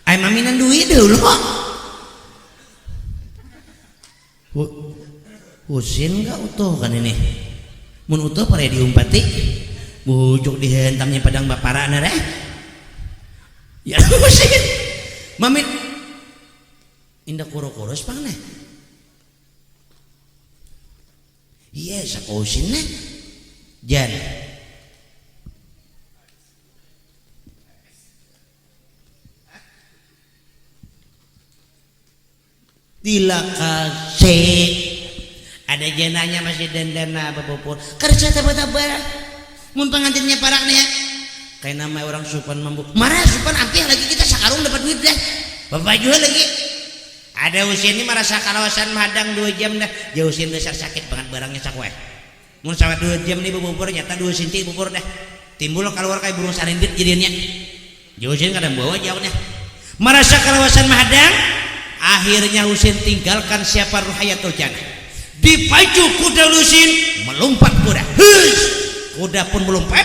Ay maminan duit dulu. Husin gak utuh kan ini? Mun utuh pada diumpati, bujuk dihentamnya padang bapara nare. Ya Husin, mamin indah kuro-kuros pang nih. Iya sak Husin nih, jan. Dilakasih ada jenanya masih dandana babupur kerja taba-taba mun pengantinnya parak nih ya kayak nama orang supan mampu marah supan ampih lagi kita sakarung dapat duit dah bapak juga lagi ada Husin ini merasa kalawasan madang 2 jam dah jauh Husin dasar sakit banget barangnya sakwe mun sawat 2 jam nih babupur nyata 2 sinti bubur dah timbul keluar kayak burung sarindit jadinya jauh Husin kadang bawa jauhnya merasa kalawasan madang. Akhirnya Husin tinggalkan siapa Ruhayatul Jannah, dipacu kuda Husin melompat kuda, kuda pun melompat.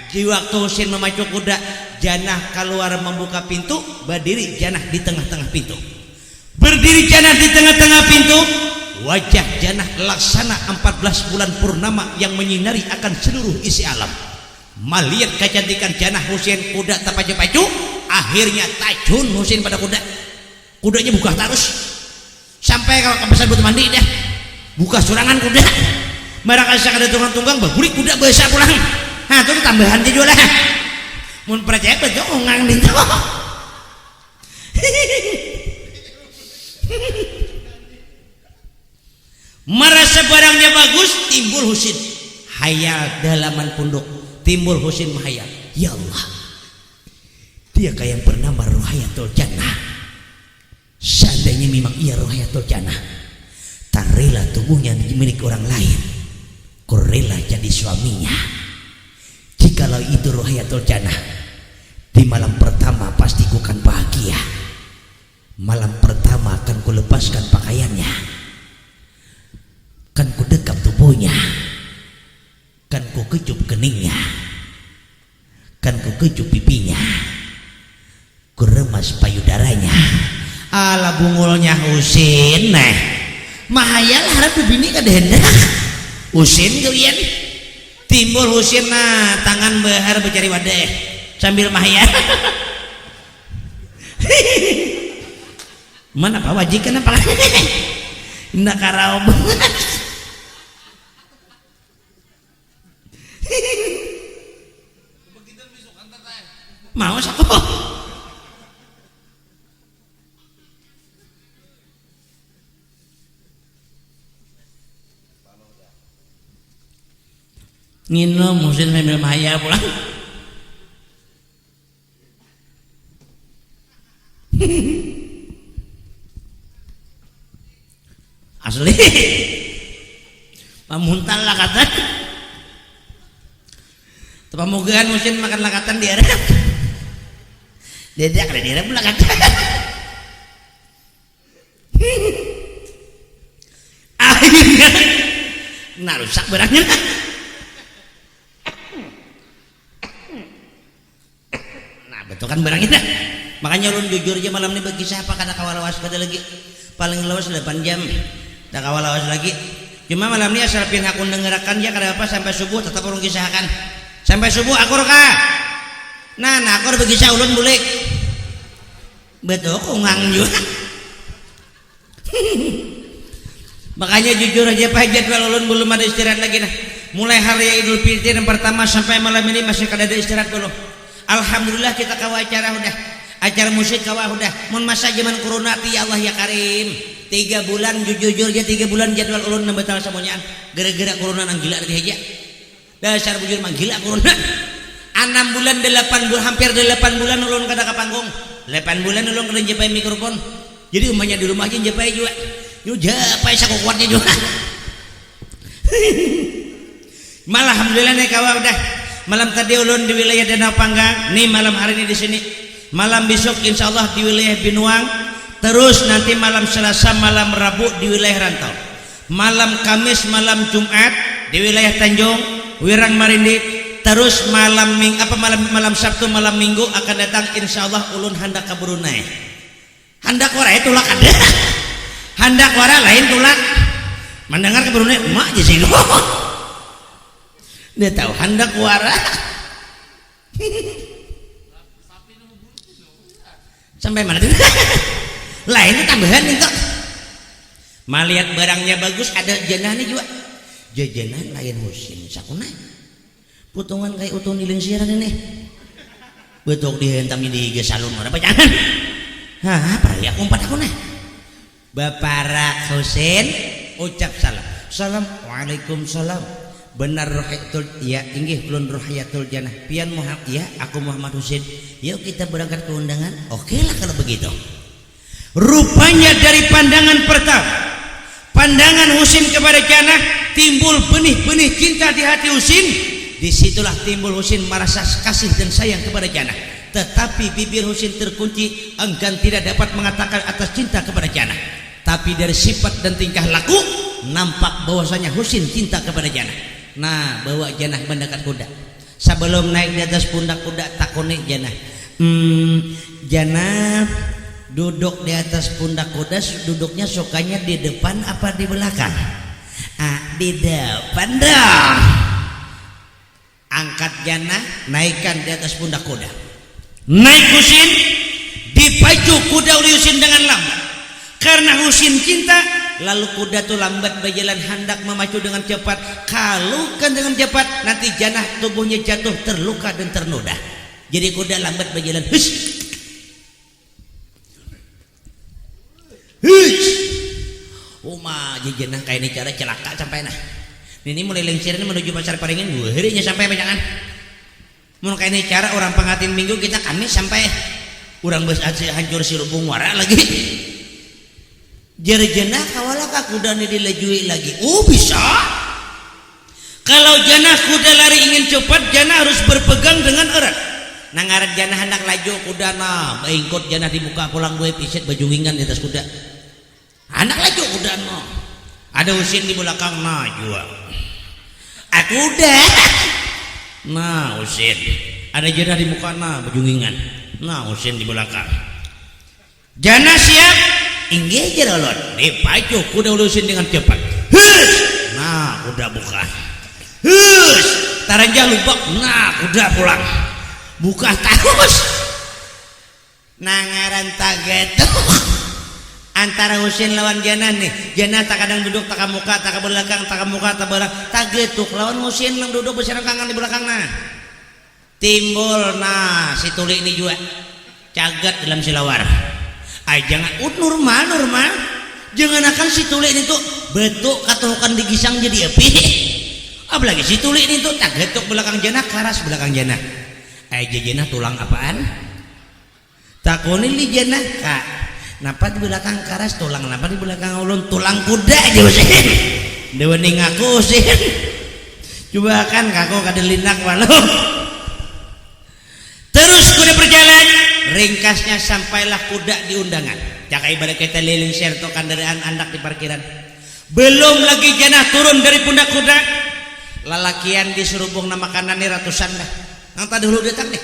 Di waktu Husin memacu kuda, Jannah keluar membuka pintu, berdiri Jannah di tengah-tengah pintu. Berdiri Jannah di tengah-tengah pintu, wajah Jannah laksana 14 bulan purnama yang menyinari akan seluruh isi alam. Melihat kecantikan Jannah Husin, kuda tak pacu-pacu, akhirnya tajun Husin pada kuda. Kudanya buka terus sampai kalau kepesan butuh mandi dah buka surangan kuda barang kasih ada tunggang-tunggang bagulik kuda biasa pulang. Nah itu tambahan dia juga lah mun percaya betul ngang di merasa barangnya bagus timbul Husin hayal dalaman punduk timbul Husin menghayal ya Allah dia kayak yang bernama Ruhayatul Jannah. Seandainya memang ia Ruhayatul Jannah, tak rela tubuhnya dimiliki orang lain, ku rela jadi suaminya. Jikalau itu Ruhayatul Jannah, di malam pertama pasti ku akan bahagia. Malam pertama akan ku lepaskan pakaiannya, kan ku dekap tubuhnya, kan ku kecup keningnya, kan ku kecup pipinya, ku remas payudaranya. Ala bungulnya Husin nah mahayal harap bini kadehendak Husin kalian timbul Husin nah tangan behar bercari wadah sambil mahayal mana apa wajikan apa indah karau banget mau siapa nginum Husin sambil mahaya pulang asli pamuntal lah kata pamugaan Husin makan lakatan di Arab dia ada di Arab lakatan akhirnya nah rusak barangnya betul kan barang itu makanya ulun jujur aja malam ini bagi siapa kada kawalawas kada lagi paling lawas 8 jam dah kawalawas lagi cuma malam ini asal pin aku dengarkan ya kada apa sampai subuh tetap ulun kisahkan sampai subuh akur ka nah akur bagi saya ulun bulik betul kungang juga makanya jujur aja Pak jadwal ulun belum ada istirahat lagi nah mulai hari Idul Fitri yang pertama sampai malam ini masih kada ada istirahat belum Alhamdulillah kita kawa acara udah, acara musik kawa udah. Mun masa zaman corona ti ya Allah ya Karim. 3 bulan jujur aja 3 bulan jadwal ulun nembetal semuanya. Gara-gara corona nang gila teh aja. Dasar bujur mah gila corona. 6 bulan 8 bulan hampir 8 bulan ulun kada ka panggung. 8 bulan ulun kada njepai mikrofon. Jadi umahnya di rumah aja njepai juga. Yo japai sakuatnya juga. Malah alhamdulillah nih kawa udah. Malam tadi ulun di wilayah Danau Panggang, nih malam hari ini di sini. Malam besok insyaallah di wilayah Binuang. Terus nanti malam Selasa, malam Rabu di wilayah Rantau. Malam Kamis, malam Jumat di wilayah Tanjung, Wirang Marindi. Terus malam Sabtu, malam Minggu akan datang insyaallah ulun handak ka Brunei. Handak wara tulak ada. Handak wara lain tulak. Mendengar ke Brunei, emak aja sih. Dia tahu handak wara. Sampai mana? Lainnya tambahan itu. Malihat barangnya bagus, ada janahnya juga. Jajanan lain musim sakuna. Potongan kayak utuh niling siaran ini. Betul dihentamnya di salon apa jangan? Hah, apa ya kumpat aku nah. Bapara Husin ucap salam. Assalamualaikum. Benar rohayatul ya inggih kulun rohayatul janah. Pian Muhammad ya, aku Muhammad Husin. Yuk kita berangkat ke undangan. Oke lah kalau begitu. Rupanya dari pandangan pertama, pandangan Husin kepada Janah timbul benih-benih cinta di hati Husin. Disitulah timbul Husin merasa kasih dan sayang kepada Janah. Tetapi bibir Husin terkunci, enggan tidak dapat mengatakan atas cinta kepada Janah. Tapi dari sifat dan tingkah laku nampak bahwasanya Husin cinta kepada Janah. Nah, bawa Janah mendekat kuda. Sebelum naik di atas pundak kuda takone Janah. Janah duduk di atas pundak kuda, duduknya sukanya di depan apa di belakang? Di depan dong. Angkat Janah, naikkan di atas pundak kuda. Naik Husin, dipacu kuda oleh Husin dengan lambat. Karena Husin cinta, lalu kuda itu lambat berjalan hendak memacu dengan cepat. Kalau kan dengan cepat, nanti Janah tubuhnya jatuh terluka dan ternoda. Jadi kuda lambat berjalan. Hush. Uma jajanah kayak ini cara celaka sampai nah. Ini mulai lengser ini menuju pasar Paringin dua harinya sampai jangan. Mau kayak ini cara orang pengantin minggu kita Kamis sampai orang bus aja hancur si lubung wara lagi. Jarjana kawalah kuda ini dilejui lagi. Oh bisa. Kalau Janah kuda lari ingin cepat, Janah harus berpegang dengan erat. Nangaran Janah hendak laju kuda nah, baingkot Janah dibuka pulang gue pisit baju wingan di atas kuda. Anak laju kuda no. Ada Husin di belakang nah juga. Aku udah. Nah Husin. Ada Janah di muka nah baju wingan. Nah Husin di belakang. Janah siap. Inggih jerolot. Dipacu kuda Husin dengan cepat. Hus. Nah kuda buka. Hus. Taranjah lupa. Nah kuda pulang. Buka terus. Nangaran taget. Antara Husin lawan Janah nih. Janah tak kadang duduk tak muka, tak belakang, tak muka, tak belakang. Tak getuk lawan Husin yang duduk berserakangan di belakang nah. Timbul nah si tuli ini juga cagat dalam silawar. Jangan normal. Jangan akan si tuli ini tuh betuk katuhukan digisang jadi api. Apalagi si tuli ini tuh tak getuk belakang Janah, karas belakang Janah. Janah tulang apaan? Takoni li Janah kak. Napa di belakang karas tulang, napa di belakang ulun tulang kuda aja Husin. Dewa ning aku Husin. Coba kan kaku kadelinak walau. Terus kuda berjalan, ringkasnya sampailah kuda di undangan. Jaka ibarat kita liling serto kendaraan andak di parkiran. Belum lagi Janah turun dari pundak kuda. Lalakian diserubung nama kanannya ratusan dah. Nang tadi dulu datang deh.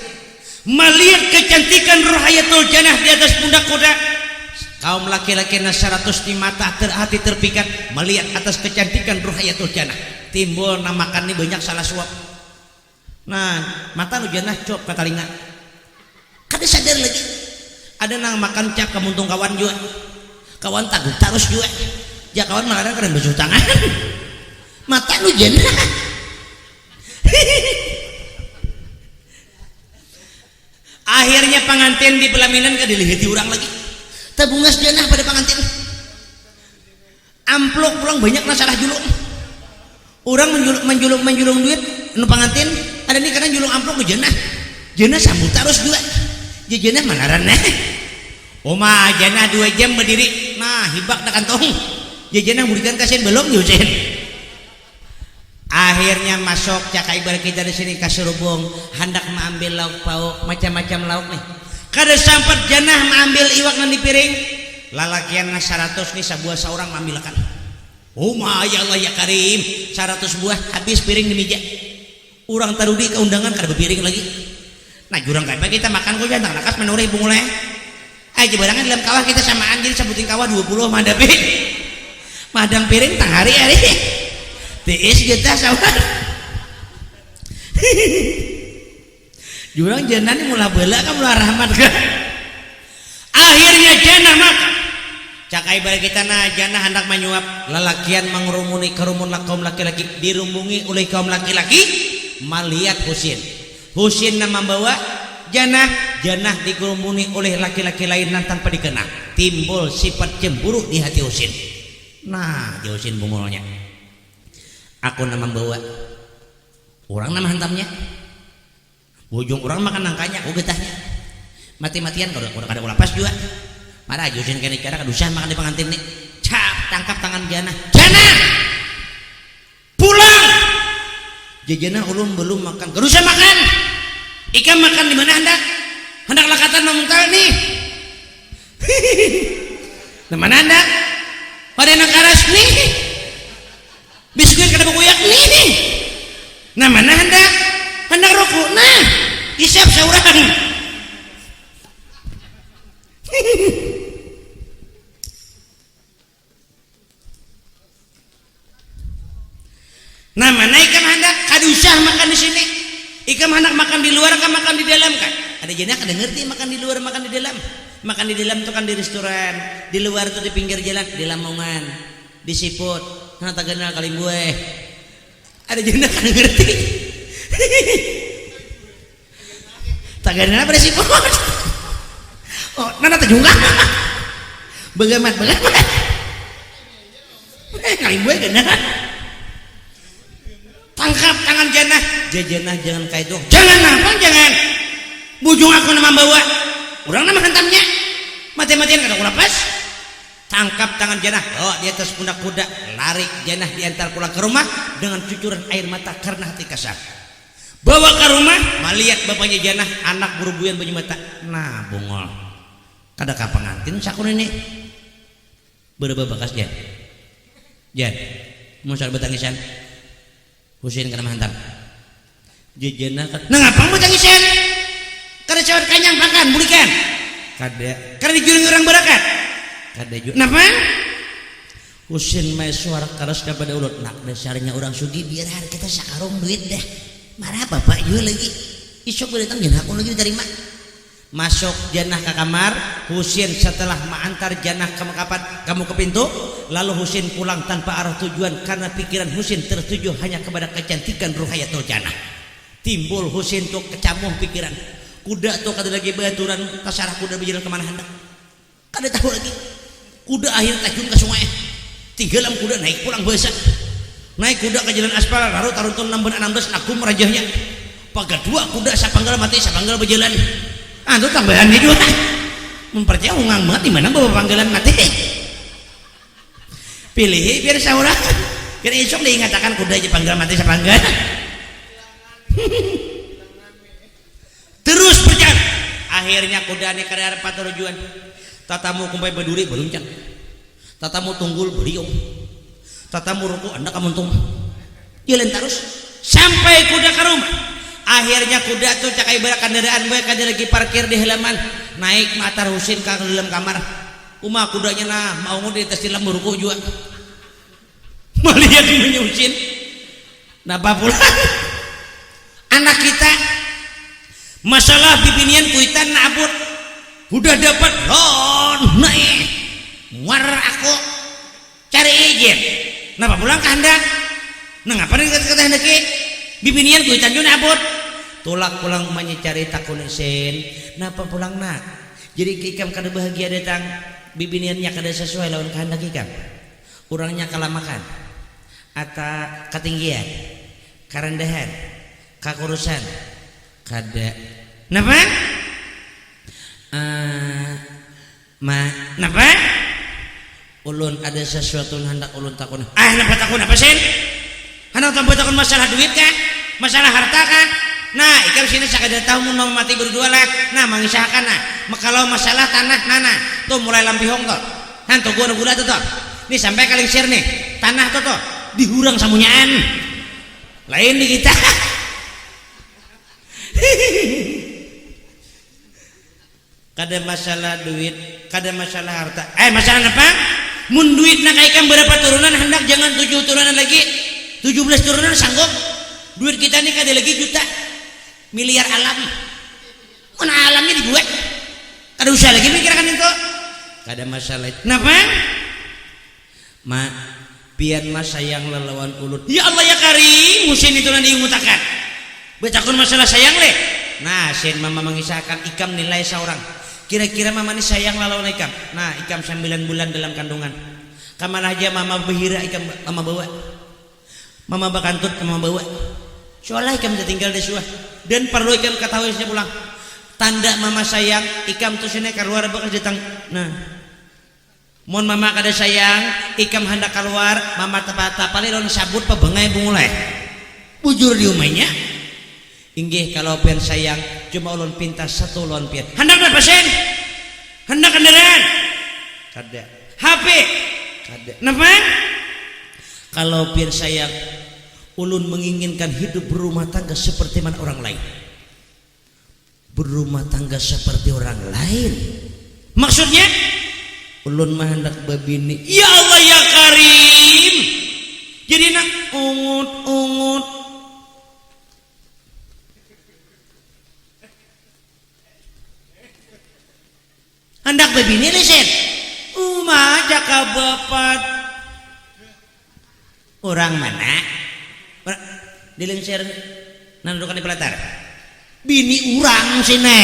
Melihat kecantikan rohayatul Janah di atas pundak kuda. Kaum laki-laki nasyaratus di mata hati terpikat melihat atas kecantikan rohayatul Janah. Timbul namakan ini banyak salah suap. Nah, mata lu Janah cop ke telinga. Kada sadar lagi. Ada nang makan cap kamuntung kawan juga. Kawan taguh tarus juga. Ya kawan malah keren basuh tangan. Mata lu Janah. Akhirnya pengantin di pelaminan ka dilihiti urang lagi. Tabungas jenah pada pengantin. Amplok pulang banyak salah julung. Orang menjulung duit nu pengantin ada nih karena julung amplok ke jenah. Jenah sambut terus juga. Jenah manaran nah. Oma jenah 2 jam berdiri. Nah, hibak da kantong. Jenah mudikan kasen belum yusen. Akhirnya masuk cak ibarat kita di sini kasurubung hendak mengambil lauk pauk macam-macam lauk nih. Kada sampat jenah mengambil iwak nan di piring. Lalakian 100 nih sebuah seorang mengambilkan. Oh ya Allah ya Karim 100 buah habis piring di meja. Urang tarudi ke undangan kada berpiring lagi. Nah jurang kayak kita makan kok jangan nakas menurut ibu mulai. Aja barangan dalam kawah kita samaan jadi sebutin kawah 20 madapi. Madang piring tang hari-hari. TS kita sabar. Jurang jangan ini mula bela kan mula rahmat kan. Akhirnya janah makan. Cakai balik kita na janah hendak menyuap. Lalakian mengerumuni kerumun kaum laki-laki dirumbungi oleh kaum laki-laki. Melihat Husin nama membawa janah dikerumuni oleh laki-laki lain dan tanpa dikenal. Timbul sifat cemburu di hati Husin. Nah, Husin bungulnya. Aku nama membawa. Orang nama hantamnya. Bujung orang makan nangkanya, aku getahnya. Mati-matian kalau kada lapas juga. Marah Husin kene cara kadusah makan di pengantin nih. Cap tangkap tangan Janah. Janah! Pulang! Janah ulun belum makan. Kadusah makan. Ikan makan di mana hendak? Hendak lakatan nomongkal nih. Di mana hendak? Pada nang karas nih. Biskuit kada bukuyak nih. Nah mana hendak? Hendak rokok. Nah, isap seorang. Nah mana ikan hendak kadusah makan di sini. Ikan hendak makan di luar kan makan di dalam kan. Ada jenah kada ngerti makan di luar makan di dalam. Makan di dalam tuh kan di restoran, di luar tuh di pinggir jalan, di Lamongan, di Siput, nah tak kenal kali gue. Ada jenah kada ngerti. Tak kenal pada Siput. Oh, nana tajungkah. Bagamat. Kali gue kenal. Tangkap tangan Janah. Janah jangan kayak itu. Jangan. Bujung aku nama bawa. Orang nama hantamnya. Mati-matian kada kulapas. Tangkap tangan Janah. Oh, di atas pundak kuda. Lari Janah diantar pulang ke rumah dengan cucuran air mata karena hati kasar. Bawa ke rumah, melihat bapaknya Janah, anak burubuyan banyu mata. Nah, bungol. Kada ka pengantin sakun ini. Berapa bakas Jan? Mau soal betangisan. Husin kana hantam. Janah nah ngapa mau tangisan? Kada cawat kanyang makan bulikan. Kada dijuring orang barakat. Kada juga. Napa? Husin main suara keras kepada ulut. Nak dasarnya orang sugi biar hari kita sakarung duit dah. Marah bapak juga lagi. Isok datang Janah aku lagi diterima. Masuk Janah ke kamar. Husin setelah mengantar Janah kamu ke pintu. Lalu Husin pulang tanpa arah tujuan karena pikiran Husin tertuju hanya kepada kecantikan ruhayatul Janah. Timbul Husin tuh kecamuh pikiran. Kuda tuh kada lagi baturan tasarah kuda berjalan kemana hendak. Kada tahu lagi. Kuda akhir tajun ke sungai. Tigalam kuda naik pulang bahasa. Naik kuda ke jalan aspal lalu taruntun 16 aku merajahnya. Pagadua kuda sapanggal mati sapanggal berjalan. Itu tambahannya juga. Mempercaya ungang banget di mana bawa panggilan mati. Pilih biar saurah. Kira esok diingatakan kuda aja panggal mati sapanggal. Terus berjalan. Akhirnya kuda ini kada dapat tujuan. Tatamu kumpai berduri beruncang. Tatamu tunggul beriung. Tatamu ruku anda kamuntung. Jalan terus sampai kuda ke rumah. Akhirnya kuda tuh cakai ibarat kendaraan gue kada lagi parkir di halaman. Naik matar Husin ke dalam kamar. Umah kudanya nah mau di atas dalam ruku juga. Melihat menyusin. Napa pula? Anak kita masalah bibinian kuitan nabut udah dapat naik war aku cari izin. Napa pulang ke hendak? Nah ngapa nih kata hendak bibinian kuitan juga nabut tulak pulang umanya cari takun sen napa pulang nak jadi ikam kada bahagia datang bibiniannya kada sesuai lawan kehendak ikam urangnya kalah makan atau ketinggian karendahan kakurusan kada napa napa ulun ada sesuatu hendak ulun takun napa takun apa sen hendak takun masalah duit kah masalah harta kah nah ikam sini sakada tahu mun mama mati berdua lah nah mengisahkan nah kalau masalah tanah nana tuh mulai lampihong tuh hantu gua tuh nih sampai kali share nih tanah tuh dihurang samunyaan lain di kita kada masalah duit kada masalah harta masalah apa mun duit nak ikam berapa turunan hendak jangan 7 turunan lagi 17 turunan sanggup duit kita nih kada lagi juta miliar alam mana alamnya dibuat kada usah lagi mikirkan itu kada masalah itu kenapa pian mas sayang lelawan ulun ya Allah ya karim musim itu nanti ngutakan betakun masalah sayang leh nah sen mama mengisahkan ikam nilai seorang kira-kira mama ini sayang lelawan ikam nah ikam 9 bulan dalam kandungan kamana aja mama behira ikam mama bawa mama bakantut mama bawa soalnya ikam tinggal di suah dan perlu ikam ketahui saya pulang tanda mama sayang ikam tuh sini keluar bekas datang nah mohon mama kada sayang ikam hendak keluar mama tapali lawan sabut pebengai bungulai bujur di rumahnya inggih kalau pian sayang cuma ulun pinta satu lawan pian hendak apa sen hendak kendaraan kada HP kada napa kalau pian sayang ulun menginginkan hidup berumah tangga seperti mana orang lain berumah tangga seperti orang lain maksudnya ulun mah hendak babini ya Allah ya karim jadi nak ungut hendak babini lesen jaka bapat orang mana dilengser nandukan di pelatar bini urang sini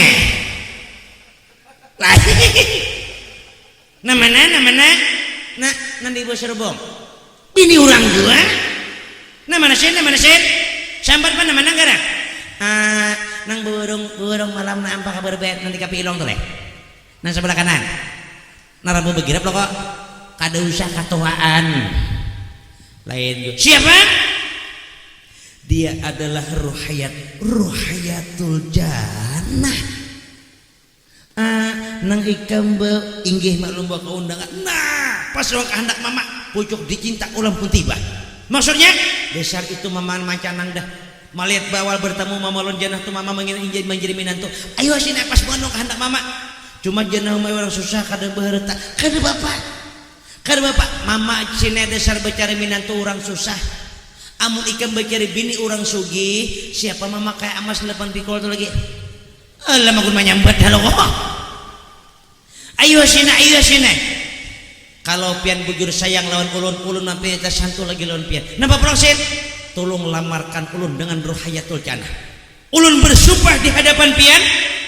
namanya nah nanti ibu serbong bini urang gua namanya sen sambat mana mana gara nang burung malam na ampa kabar bet nanti kapi ilong tuh leh nang sebelah kanan narabu begirap lo kok kada usah katuaan lain siapa dia adalah ruhayatul jannah nang ikam inggih maklum bawa keundangan nah pas orang kehendak mama pucuk dicinta ulam pun tiba maksudnya dasar itu mama mancanang dah melihat bawal bertemu mama lon janah tu mama menjadi minantu ayo sini pas bono kehendak mama cuma janah orang susah kada berta kada bapak mama sini dasar bercari minantu orang susah amun ikam bercari bini orang sugi siapa mama kayak amas 8 pikul tu lagi alah makun menyambat halo ayo sini kalau pian bujur sayang lawan ulun sampai kita santu lagi lawan pian napa proses tolong lamarkan ulun dengan ruhayatul jannah ulun bersumpah di hadapan pian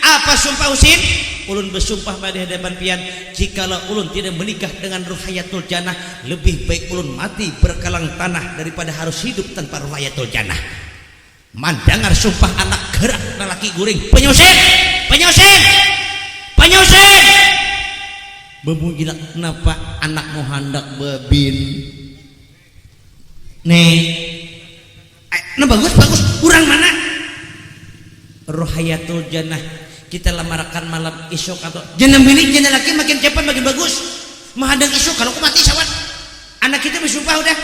apa sumpah usin ulun bersumpah pada hadapan pian jikalau ulun tidak menikah dengan ruhayatul jannah lebih baik ulun mati berkalang tanah daripada harus hidup tanpa ruhayatul jannah mandangar sumpah anak gerak lelaki guring penyusin bemunyilah kenapa anakmu hendak babin nih nah bagus kurang mana ruhayatul jannah kita lamarkan malam isuk atau jenam bini jenam laki makin cepat makin bagus menghadang isuk kalau aku mati sawat anak kita bersumpah udah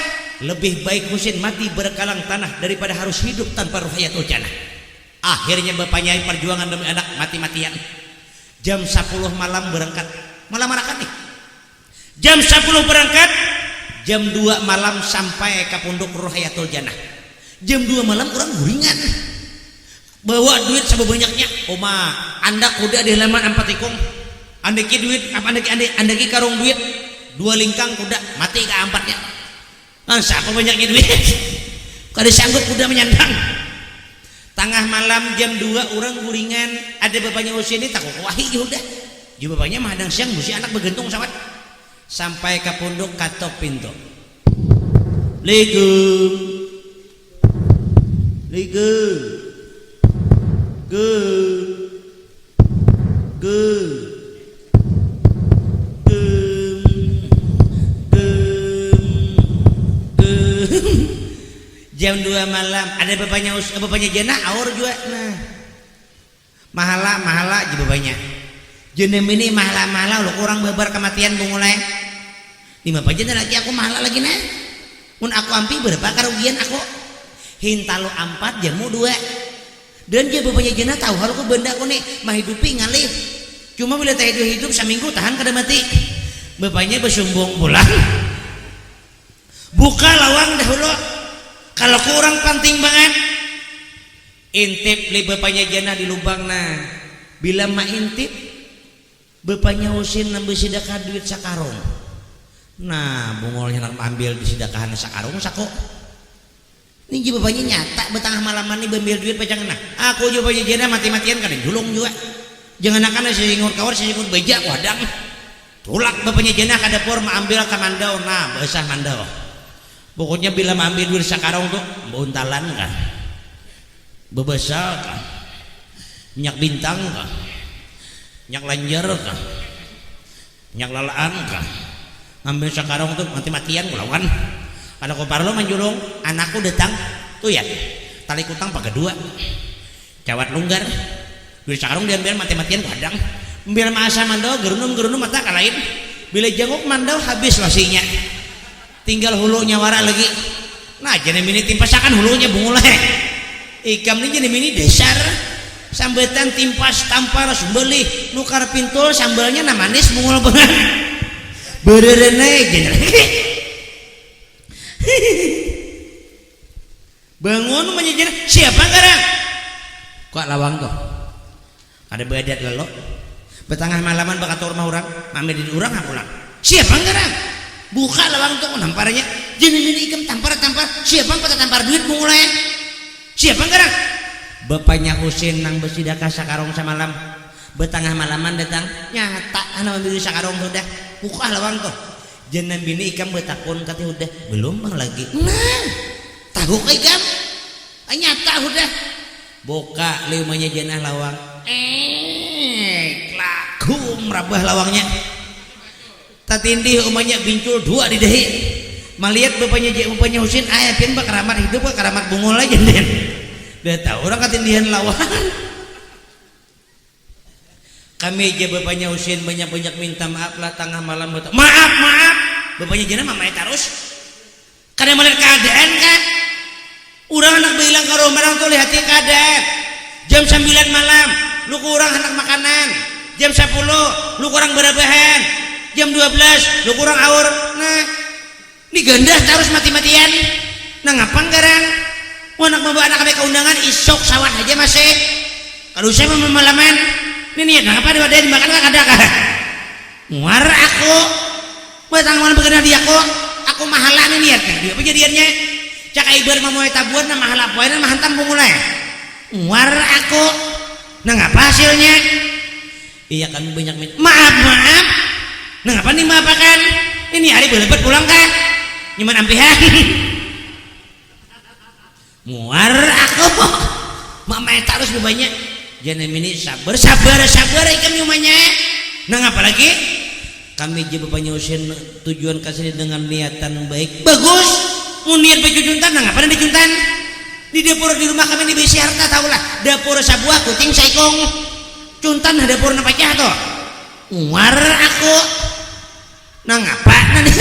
lebih baik Husin mati berkalang tanah daripada harus hidup tanpa ruhayatul jannah akhirnya bapaknya perjuangan demi anak mati-matian jam 10 malam berangkat malam marakan nih jam 10 berangkat jam 2 malam sampai ke pondok ruhayatul jannah jam 2 malam orang guringan bawa duit sebanyaknya oma anda kuda di halaman 4 tikung andeki duit andeki karung duit 2 lingkang kuda mati ke 4-nya siapa banyaknya duit kada sanggup kuda menyandang tengah malam jam 2 orang guringan ada bapaknya usia ini tak wahi udah juga bapaknya mahadang siang musi anak begentung sawat sampai ke pondok katok pintu legum legum jam 2 malam ada bapaknya jana aur juga nah mahala ji bapaknya jenem ini mahala lo kurang babar kematian bungulai di bapak jana lagi aku mahala lagi nah mun aku ampi berapa kerugian aku hintalo 4 jamu 2 dan dia bapaknya jana tahu kalau aku benda aku nih mah hidupi ngalih cuma bila tak hidup seminggu tahan kada mati bapaknya bersumbung pulang buka lawang dahulu kalau kurang penting banget intip li bapaknya jana di lubang nah bila mak intip bapaknya usin nambah sedekah duit sakarung nah bungolnya nak ambil di sedekahan sakarung sako ini juga bapaknya nyata betengah malaman ini ambil duit pacangan nah aku juga bapaknya jana mati-matian kadang julung juga jangan akan sesingur kawar sesingur bejak wadang tulak bapaknya jana ke dapur ambil ke mandau nah basah mandau pokoknya bila ambil duit sakarong tuh buntalan kan bebesar kan minyak bintang kan minyak lanjar kan minyak lalaan kan ambil sakarong tuh mati-matian kulawan ada koparlo manjulung anakku datang tuh ya tali kutang pakai 2 cawat lunggar duit sakarong diambil mati-matian kadang ambil masa mandau gerunum mata kalain bila jenguk mandau habis lasinya tinggal hulunya wara lagi nah jenis ini timpasakan hulunya bungulai ikam ini jenis ini dasar sambetan timpas tampar sembeli nukar pintul sambalnya na manis bungul banget bererene jenis bangun menyejar siapa sekarang kok lawang tuh ada badat lelo betengah malaman bakat rumah orang mampir di orang aku pulang siapa sekarang buka lawang tuh namparnya jenis ini ikam tampar siapa pada tampar duit mulai siapa sekarang bapaknya Husin nang bersidakah sakarong semalam betengah malaman datang nyata anak ambil sakarong sudah buka lawang tuh jenis ini ikam betakun kata udah belum lagi nah tahu ikam nyata udah buka limanya jenah lawang laku merabah lawangnya tatindih umanya bincul 2 di dahi melihat bapaknya Husin ayah pian bak keramat hidup bak keramat bungul aja den dia tahu orang katindihan lawan kami aja bapaknya Husin banyak-banyak minta maaf lah tengah malam maaf bapaknya jana mamanya terus karena melihat keadaan kan orang anak bilang ke rumah orang tuh lihat keadaan jam 9 malam lu kurang anak makanan jam 10 lu kurang berabahan jam 12 lu kurang aur nah ini ganda terus mati-matian nah ngapang garang anak membawa anak kami keundangan isok sawah aja masih kalau saya memalaman ini niat ngapa dia dimakan gak ada kah muar aku batang malam berkenal dia aku mahala nih niat kan dia kejadiannya cak ibar mamoy tabuan nah mahala poin nah hantam bungulai muar aku nah ngapa hasilnya iya kami banyak minta maaf nah apa nih maafakan ini hari berlebat pulang kan nyaman ampihan muar aku mama harus banyak jangan ini sabar ikan nyumanya nah apa lagi kami je bapaknya Husin tujuan kasih dengan niatan baik bagus mau niat baju juntan nah apa di juntan di dapur di rumah kami di besi harta tahulah dapur sabuah kucing saikong juntan dapur napacah tuh muar aku nah ngapa nanti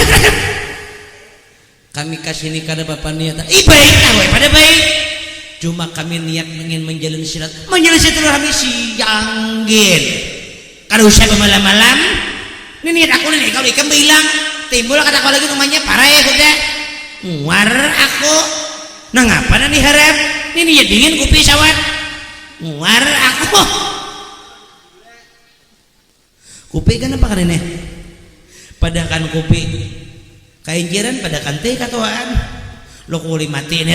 kami kasih ini karena bapak niat baik pada baik cuma kami niat ingin menjalin silaturahmi sianggin kalau usai malam-malam ini niat aku nih kalau ikan bilang timbul kata kalau lagi rumahnya parah ya udah muar aku nah ngapa nanti harap ini niat dingin kopi sawat muar aku kopi kan apa karena padakan kopi kainjiran padakan teh katuaan lo kuli mati ini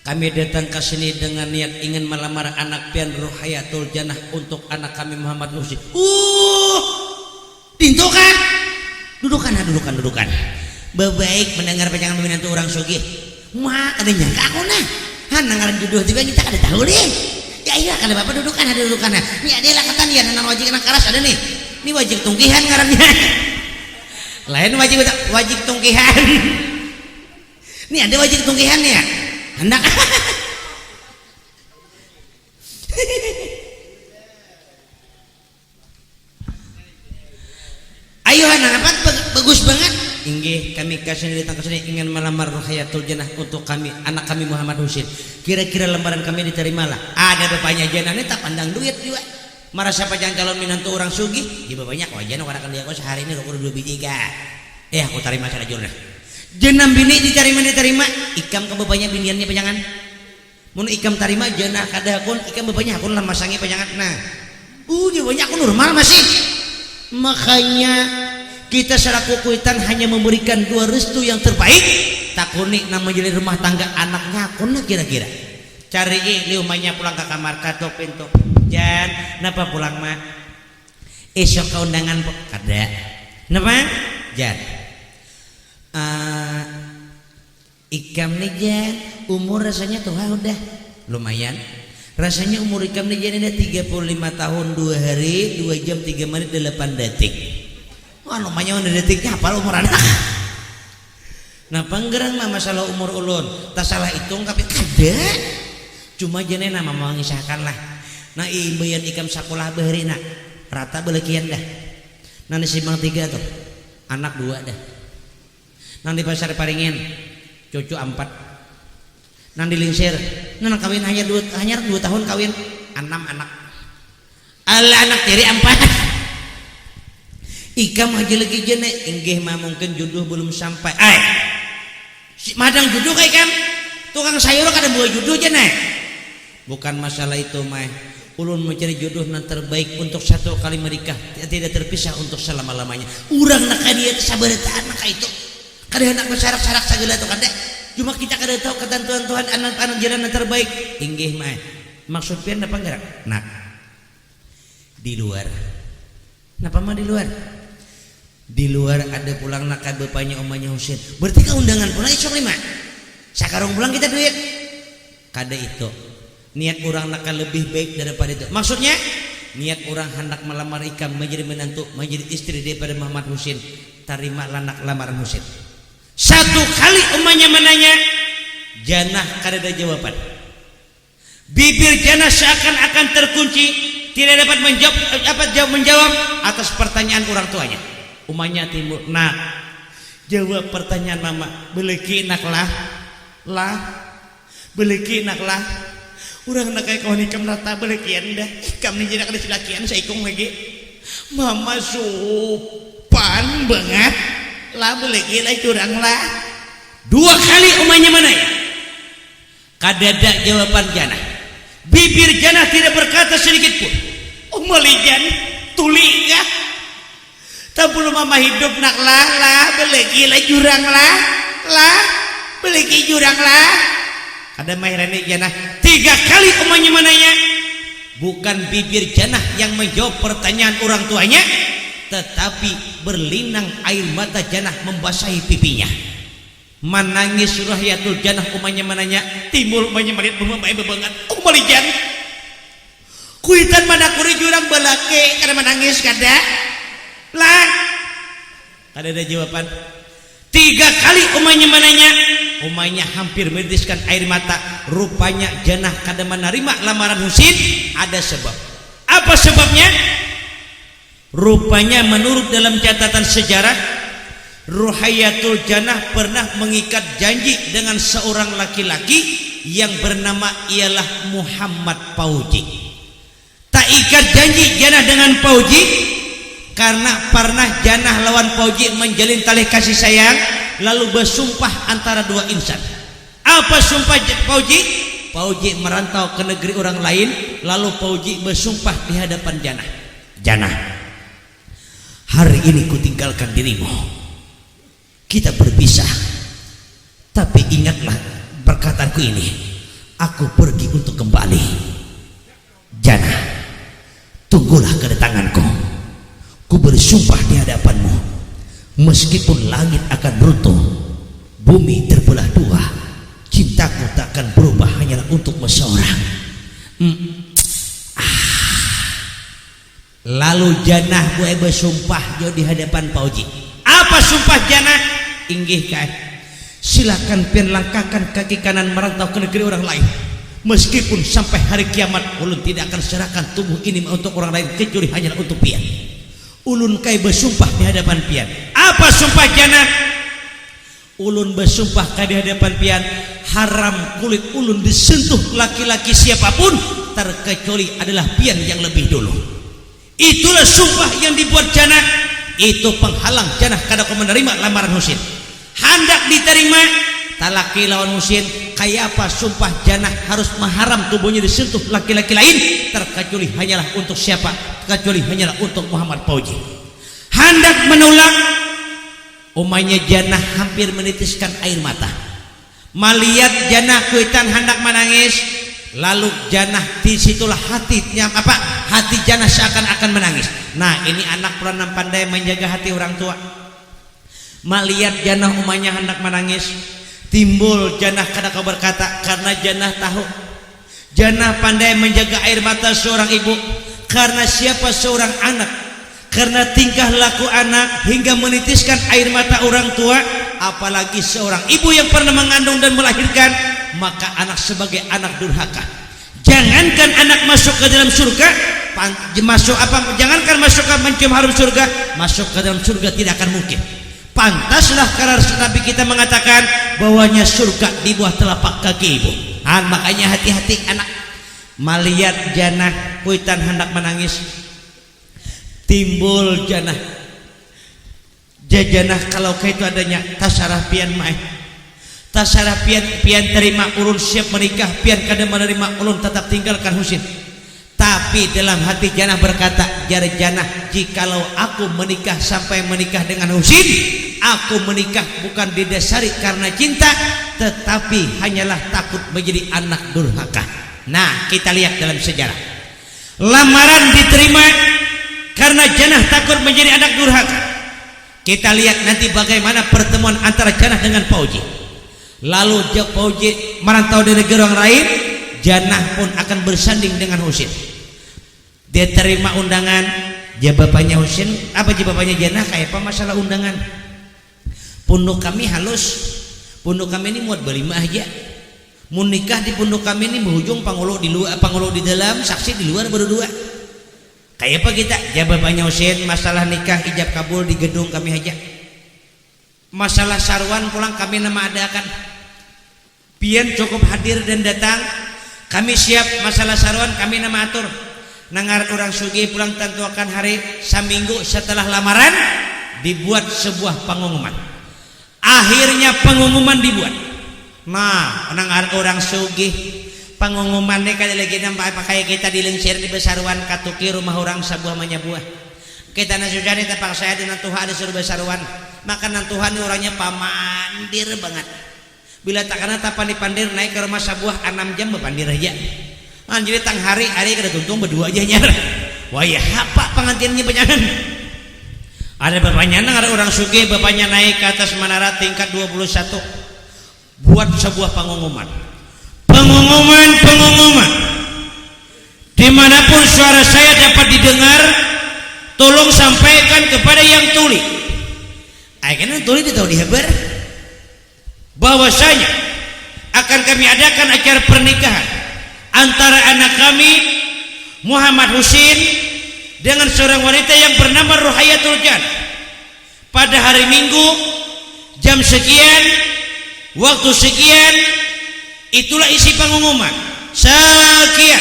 Kami datang ke sini dengan niat ingin melamar anak pian Ruhayatul Jannah untuk anak kami Muhammad Husin. Pintu kan? Dudukan. Bebaik mendengar panjangan menantu orang sugih. Mak ada nyangka aku nah. Ngaran jodoh juga kita kada tahu deh. Ya iya kada bapak dudukan ada dudukannya. Ini adalah kata nih anak wajib anak karas ada nih. Ini wajib tungkihan ngarannya. Lain wajib tungkihan. Ini ada wajib tungkihan ya. Anak. Ayo anak apa bagus banget. Inggih kami datang ke sini ingin melamar Ruhayatul Jannah untuk kami anak kami Muhammad Husin. Kira-kira lamaran kami diterima lah. Ada bapaknya Jannah ini tak pandang duit juga. Marah siapa jangan calon minantu orang sugih. Di bapaknya kok Jannah orang dia kok sehari ini udah 2 biji ga. Aku terima cara jurnah. Jenam bini diterima ikam ke bapaknya biniannya panjangan. Mun ikam terima Jannah kada akun ikam bapaknya akun lah masangi panjangan. Nah. Di bapaknya akun normal masih. Makanya kita selaku kuitan hanya memberikan 2 restu yang terbaik. Takuni nama jadi rumah tangga anaknya akun kira-kira. Cari liumanya pulang ke kamar katok pintu. Jan, napa pulang mah? Esok ke undangan kada. Napa? Jan. Ikam nih Jan, umur rasanya tuh udah lumayan. Rasanya umur ikam nih Jan ada 35 tahun 2 hari 2 jam 3 menit 8 detik. Lumayan udah detiknya apa umur anak. Nah penggerang mah masalah umur ulun tak salah hitung tapi kada. Cuma jene nama mau ngisahkan lah. Nah imbayan ikam sakulah bahari nak rata belekian dah. Nanti simpang 3 tuh anak 2 dah. Nanti pasar Paringin cucu 4. Nanti lingsir. Nah kawin hanya 2 tahun kawin 6 anak. Anak tiri 4. Ikam aja lagi jene inggih mah mungkin jodoh belum sampai. Si madang jodoh kayak ikam tukang sayur kada buah jodoh jene. Bukan masalah itu mah. Ulun mencari jodoh yang terbaik untuk satu kali menikah tidak terpisah untuk selama-lamanya. Urang nak dia kesabaran anak itu. Kada hendak bersarak-sarak sagala tu kada. Cuma kita kada tahu ketentuan Tuhan anak-anak jalan yang terbaik. Inggih mah. Maksud pian apa gerak? Nak. Di luar. Napa mah di luar? Di luar ada pulang nak bapaknya omanya Husin. Berarti ke undangan pulang esok 5. Sakarung pulang kita duit. Kada itu. Niat orang nak lebih baik daripada itu. Maksudnya niat orang hendak melamar ikam menjadi menantu, menjadi istri daripada Muhammad Husin. Terima lanak lamaran Husin. Satu kali omanya menanya, Jannah kada ada jawaban. Bibir Jannah seakan-akan terkunci, tidak dapat menjawab atas pertanyaan orang tuanya. Umanya timbul, nak jawab pertanyaan mama. Beleki nak lah beleki nak lah. Urang nak kayak kawan ikam rata belekian dah. Ikam ni tidak ada silakian saya ikung lagi. Mama sopan banget lah beleki lah curang lah. 2 kali umanya mana ya? Kadada jawaban Jannah. Bibir Jannah tidak berkata sedikit pun. Umalijan tuli ya. Tapi mama hidup nak lah belegi lah jurang lah belegi jurang lah. Ada mahirani Jannah 3 kali umanya mananya. Bukan bibir Jannah yang menjawab pertanyaan orang tuanya, tetapi berlinang air mata Jannah membasahi pipinya. Menangis Ruhayatul Jannah umanya mananya. Timbul umanya malit memamai bebangan. Umalijan kuitan mana kuri jurang balake kada menangis kada. Lah kada ada jawaban. 3 kali umanya menanya. Umanya hampir menitiskan air mata. Rupanya Jannah kada menerima lamaran Husin. Ada sebab. Apa sebabnya? Rupanya menurut dalam catatan sejarah, Ruhayatul Jannah pernah mengikat janji dengan seorang laki-laki yang bernama ialah Muhammad Pauji. Tak ikat janji Jannah dengan Pauji karena pernah Jannah lawan Pauji menjalin tali kasih sayang, lalu bersumpah antara 2 insan. Apa sumpah Pauji? Pauji merantau ke negeri orang lain, lalu Pauji bersumpah di hadapan Jannah. Jannah, hari ini kutinggalkan dirimu. Kita berpisah. Tapi ingatlah perkataanku ini. aku pergi untuk kembali. Jana, tunggulah kedatanganku. Ku bersumpah di hadapanmu, meskipun langit akan runtuh, bumi terbelah dua, cintaku tak akan berubah hanyalah untukmu seorang. Lalu Janah gue bersumpah jo di hadapan Pak Oji. Apa sumpah Janah? Inggih kan, silakan pian langkahkan kaki kanan merantau ke negeri orang lain. Meskipun sampai hari kiamat ulun tidak akan serahkan tubuh ini untuk orang lain kecuali hanyalah untuk pian. Ulun kai bersumpah di hadapan pian. Apa sumpah Janah? Ulun bersumpah kai di hadapan pian, haram kulit ulun disentuh laki-laki siapapun terkecuali adalah pian yang lebih dulu. Itulah sumpah yang dibuat Janah. Itu penghalang Janah kada kau menerima lamaran Husin. Hendak diterima talaki lawan Husin, kayak apa sumpah Janah harus mengharam tubuhnya disentuh laki-laki lain terkecuali hanyalah untuk siapa? Kecuali hanyalah untuk Muhammad Fauji. Hendak menolak, umanya Janah hampir menitiskan air mata. Melihat Janah kuitan hendak menangis, lalu Janah disitulah hatinya hati Janah seakan-akan menangis. Nah, ini anak peranan pandai menjaga hati orang tua. Melihat Janah umanya hendak menangis, timbul Janah kada kau berkata, karena Janah tahu Janah pandai menjaga air mata seorang ibu. Karena siapa seorang anak, karena tingkah laku anak hingga menitiskan air mata orang tua, apalagi seorang ibu yang pernah mengandung dan melahirkan, maka anak sebagai anak durhaka. Jangankan anak masuk ke dalam surga, jangankan masuk ke mencium harum surga, masuk ke dalam surga tidak akan mungkin. Pantaslah karena Nabi kita mengatakan bahwanya surga di bawah telapak kaki ibu. Makanya hati-hati anak. Melihat Janah kuitan hendak menangis, timbul Janah. Janah kalau itu adanya tasarah pian mai. Tasarah pian terima ulun siap menikah, pian kada menerima ulun tetap tinggalkan Husin. Tapi dalam hati Janah berkata, jar Janah, jikalau aku menikah sampai menikah dengan Husin, aku menikah bukan didasari karena cinta, tetapi hanyalah takut menjadi anak durhaka. Nah, kita lihat dalam sejarah, lamaran diterima karena Janah takut menjadi anak durhaka. Kita lihat nanti bagaimana pertemuan antara Janah dengan Fauji. Lalu Fauji merantau di negeri orang lain, Janah pun akan bersanding dengan Husin. Dia terima undangan. Dia bapaknya Husin, apa dia bapaknya Janah, kayak apa masalah undangan? Punduk kami halus, punduk kami ini muat berlima aja. Mau nikah di punduk kami ini berujung pangulu di luar, pangulu di dalam, saksi di luar berdua. Kayak apa kita? Dia bapaknya Husin, masalah nikah ijab kabul di gedung kami aja. Masalah sarwan pulang kami nama adakan. Pian cukup hadir dan datang, kami siap. Masalah sarwan kami nama atur. Nangar orang sugih pulang tentuakan hari saminggu setelah lamaran dibuat sebuah pengumuman. Akhirnya pengumuman dibuat. Nah, nangar orang sugih pengumumannya kali lagi nampak pakai kita dilensir di besaruan katuki rumah orang sebuah manyabuah. Kita nasujani tapak saya dengan Tuhan disuruh besaruan. Makanan Tuhan ini orangnya pamandir banget. Bila tak kena tapan dipandir naik ke rumah sebuah 6 jam berpandir aja. Jadi tang hari kada tuntung berdua aja nyar. Wah ya apa pengantinnya penyangan. Ada bapaknya ada orang sugih, bapaknya naik ke atas menara tingkat 21. Buat sebuah pengumuman. Pengumuman. Dimanapun suara saya dapat didengar, tolong sampaikan kepada yang tuli. Akhirnya tuli ditahu dihabar bahwasanya akan kami adakan acara pernikahan antara anak kami Muhammad Husin dengan seorang wanita yang bernama Ruhayatul Jan pada hari Minggu jam sekian, waktu sekian. Itulah isi pengumuman. Sekian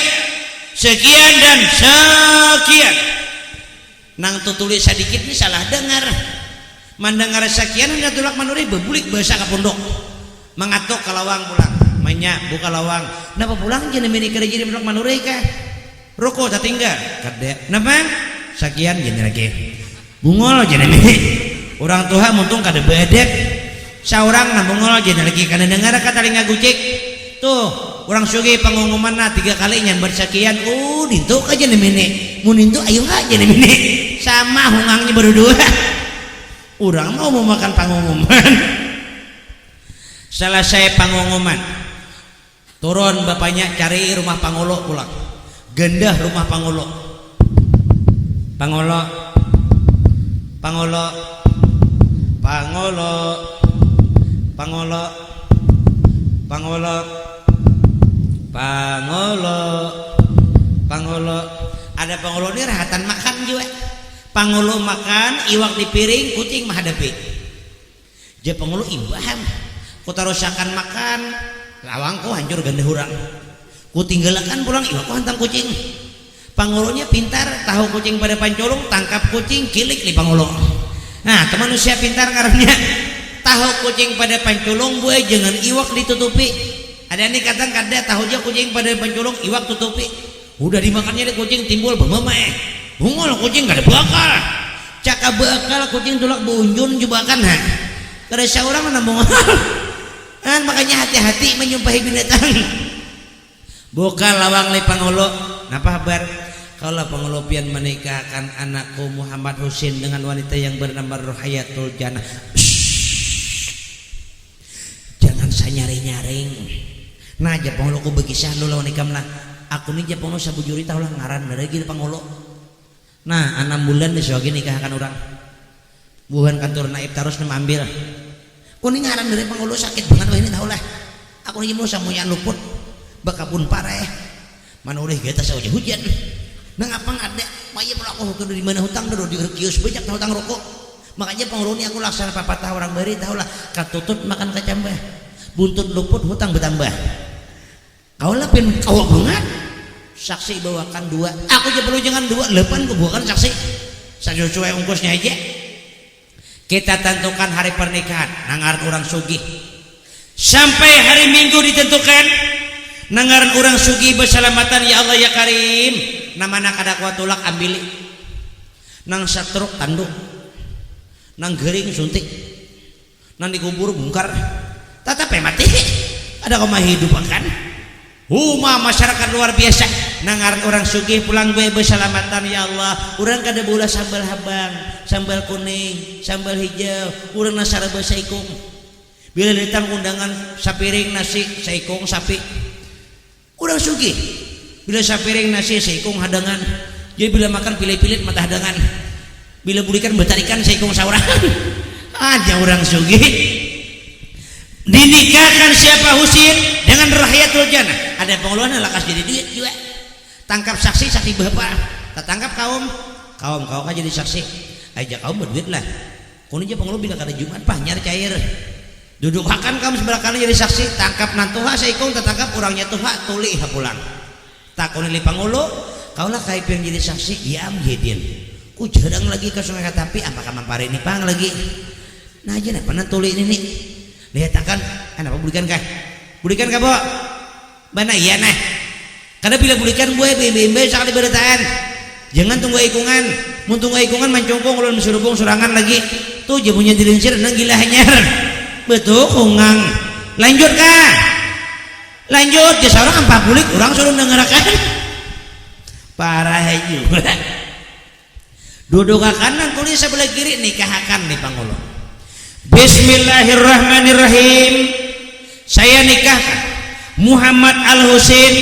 dan sekian. Nang tulis sedikit ini salah dengar. Mendengar sekian hendak tulak manuri bebulik bahasa kapundok. Mengatok kalawang pulang. Manya buka lawang. Napa pulang jeung meni kada jadi tulak manuri kah? Rokok tak tinggal. Kada. Napa? Sekian jeung lagi. Bungol jeung meni. Urang tuha muntung kada bedek. Saurang na bungol jeung lagi kana dengar ka talinga gucik. Tuh orang sugih pangumumanna 3 kali nyambar sakian dintuk aja nemene mun dintuk ayo aja nemene sama hungangnya berdua orang mau makan pangumuman selesai pangumuman turun bapaknya cari rumah Pangolo pulang gendah rumah Pangolo Pangolo Pangolo Pangolo Pangolo Pangolo Pangolo Pangolo ada Pangolo ini rahatan makan juga Pangolo makan iwak di piring kucing menghadapi je Pangolo imbaham ku tarusakan makan lawang ku hancur ganda hurang ku tinggalakan pulang iwak ku hantang kucing Pangolonya pintar tahu kucing pada pancolong tangkap kucing kilik di Pangolo nah teman manusia pintar karena tahu kucing pada pancolong buah jangan iwak ditutupi ada nih kadang kada tahu aja kucing pada pancolong iwak tutupi udah dimakannya deh kucing timbul bememe bungol kucing gak ada bakal caka bakal kucing tulak bunjun jebakan ha kada seorang nambung kan makanya hati-hati menyumpahi binatang buka lawang le Pangolo napa kabar kalau pengelopian menikahkan anakku Muhammad Husin dengan wanita yang bernama Rohayatul Jannah jangan saya nyaring-nyaring nah aja Pangolo ku begisah lu lawan ikamna aku nih aja Pangolo sabujuri tau lah ngaran dari gini Pangolo nah 6 bulan disogi nikahkan orang bukan kantor naib terus ambil kuning ngaran dari Pangolo sakit banget wah ini tau lah aku nih mau samunya luput bakapun parah mana udah kita saja hujan nang apa ada maya melakukan hutan dari mana hutang dulu di kios banyak hutang rokok makanya Pangolo ini aku laksana papatah orang beri tahu lah katutut makan kacambah buntut luput hutang bertambah kau lah pin kau banget saksi bawakan 2 aku aja perlu jangan 2 lepan ku bawakan saksi sesuai ongkosnya aja kita tentukan hari pernikahan nangaran orang sugih sampai hari Minggu ditentukan nangaran orang sugih berselamatan ya Allah ya Karim namana kada kuat tulak ambili nang satruk tanduk nang gering suntik nang dikubur bungkar tatape mati ada koma hidup kan masyarakat luar biasa nangaran orang sugih pulang gue berselamatan ya Allah orang kada bola sambal habang sambal kuning sambal hijau orang nasara saikung bila datang undangan sapiring nasi saikung sapi orang sugih bila sapiring nasi saikung hadangan jadi bila makan pilih-pilih mata hadangan bila bulikan betarikan saikung saurang aja orang sugih dinikahkan siapa Husin dengan Rohayatul Jannah ada pengeluaran lakas jadi duit juga tangkap saksi bapak tertangkap kaum kau kan jadi saksi aja kaum berduit lah kau aja pengeluaran bila kada Jumat nyari cair duduk makan kamu sebelah kali jadi saksi tangkap nantuha saikung tertangkap orangnya tuha tuli pulang tak kau nilai Pangolo kau lah kayak yang jadi saksi ya amjedin ku jarang lagi ke sungai Katapi apakah mampari ini pang lagi nah aja nah pernah tuli ini nih lihat akan apa bulikan kah bo mana iya nah karena bila bulikan gue bimbe sekali berataan jangan tunggu ikungan mau tunggu ikungan mancungkung ulun surubung surangan lagi tuh jamunya dilincir nang gila hanyar betul kungang lanjut kah lanjut ya seorang 4 bulik orang suruh dengarkan parah juga duduk ke kanan tulis sebelah kiri nikahakan nih Pangolo Bismillahirrahmanirrahim saya nikahkan Muhammad Al-Husin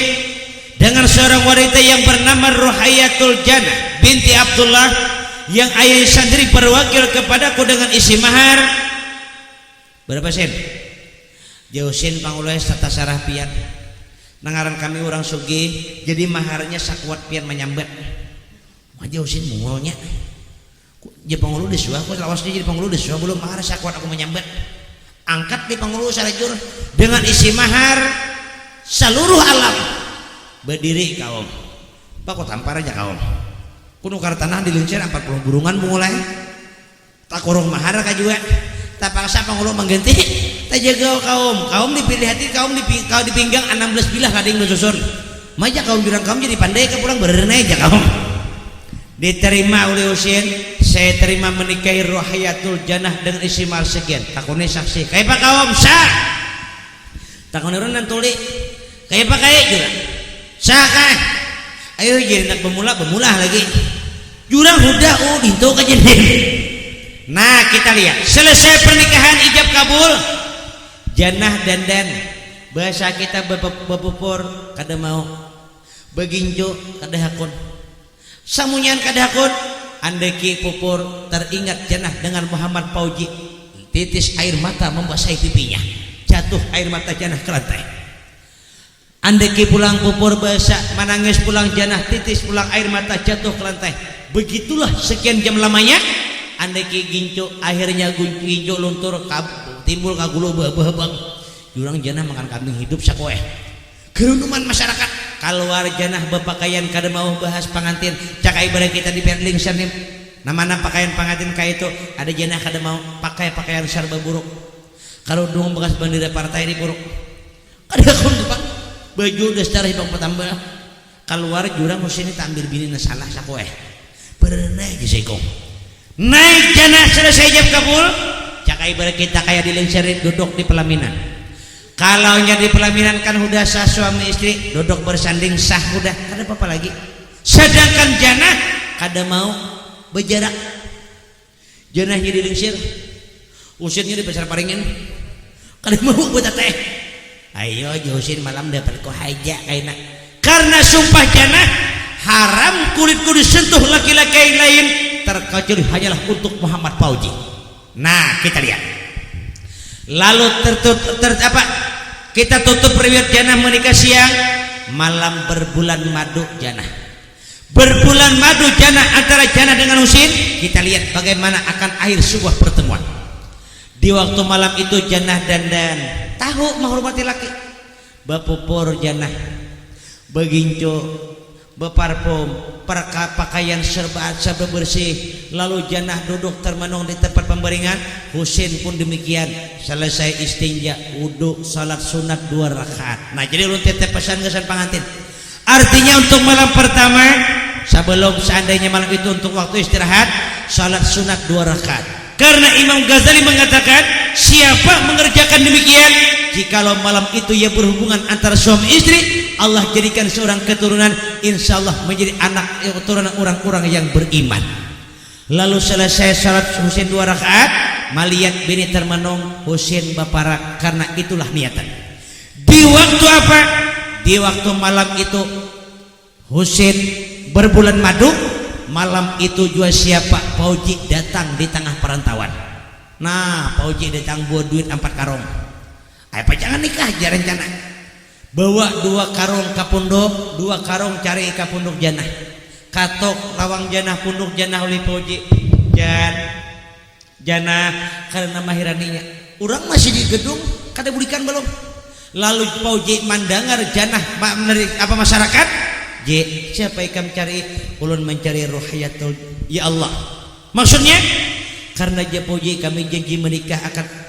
dengan seorang wanita yang bernama Rohayatul Jannah binti Abdullah yang ayah sendiri berwakil kepadaku dengan isi mahar berapa sen? Jauh sen Pangulai serta sarah pian nangaran kami orang sugih jadi maharnya sakuat pian menyambat jauh sen mungolnya jadi Pangulu disuah aku lawasnya jadi Pangulu disuah belum mahar sakuat aku menyambat angkat di Pangulu sarajur dengan isi mahar seluruh alam berdiri kaum pak kok tampar aja kaum kuno kar tanah dilincir 40 burungan mulai tak korong mahar ka juga tak paksa Pangulu mengganti tak jaga kaum dipilih hati kaum dipinggang 16 bilah kading susun maja kaum bilang kaum jadi pandai ke pulang berenai aja kaum diterima oleh Husin saya terima menikahi Rohayatul Jannah dengan isi mahar sekian takone saksi kayak pak kaum sah takone orang nantuli kayak pakai jurang sakah ayo jadi nak bemulah lagi jurang udah dintu ka jendel. Nah kita lihat selesai pernikahan ijab kabul janah dandan bahasa kita bepupur kada mau beginjo kada hakun samunyan kada hakun andeki pupur teringat janah dengan Muhammad Fauji titis air mata membasahi pipinya jatuh air mata janah ke lantai. Andeki pulang pupur bahasa menangis pulang janah titis pulang air mata jatuh ke lantai. Begitulah sekian jam lamanya andeki ginjo akhirnya ginjo luntur timbul kagulu bebang jurang janah makan kambing hidup sakoeh kerunuman masyarakat keluar janah berpakaian kada mau bahas pengantin cakai barang kita di perling sanim nama pakaian pengantin kayak itu ada janah kada mau pakai pakaian serba buruk kalau dong bekas bendera partai di buruk kada kun pak baju udah secara hibang petambah keluar jurang musim ini tampil bini nasalah sakoeh pernah giseko naik janah selesai jam kabul cakai barang kita kayak di lengserit duduk di pelaminan. Kalau nya di pelaminan kan udah sah suami istri duduk bersanding sah udah kada apa-apa lagi. Sedangkan janah kada mau berjarak. Janahnya di lengsir, usirnya di besar paringin. Kada mau buat teh. Ayo Josin malam dapat ko haja kaina. Karena sumpah janah haram kulit kudu sentuh laki-laki yang lain terkecuali hanyalah untuk Muhammad Fauji. Nah kita lihat. Lalu kita tutup riwayat janah menikah siang malam berbulan madu janah berbulan madu janah antara janah dengan Husin kita lihat bagaimana akan akhir sebuah pertemuan di waktu malam itu janah dandan tahu menghormati laki bapupur janah beginjo beparfum pakaian serba bersih lalu janah duduk termenung di tempat pembaringan Husin pun demikian selesai istinja wudu salat sunat 2 rakaat. Nah jadi lu tetep pesan kesan pengantin artinya untuk malam pertama sebelum seandainya malam itu untuk waktu istirahat salat sunat 2 rakaat karena Imam Ghazali mengatakan siapa mengerjakan demikian jikalau malam itu ia berhubungan antara suami istri Allah jadikan seorang keturunan insyaallah menjadi anak keturunan orang-orang yang beriman. Lalu selesai salat Husin 2 rakaat maliat bini termenung Husin baparak karena itulah niatan. Di waktu apa? Di waktu malam itu Husin berbulan madu malam itu juga siapa Fauji datang di tengah perantauan. Nah Fauji datang buat duit 4 karung apa jangan nikah aja rencana bawa 2 karung ke punduk 2 karung cari ke punduk janah katok lawang janah punduk janah oleh Fauji janah karena mahiraninya orang masih di gedung kada bulikan belum lalu Fauji mandangar janah apa masyarakat siapa ikam cari ulun mencari ruhiyatul ya Allah maksudnya karena Fauji kami janji menikah akan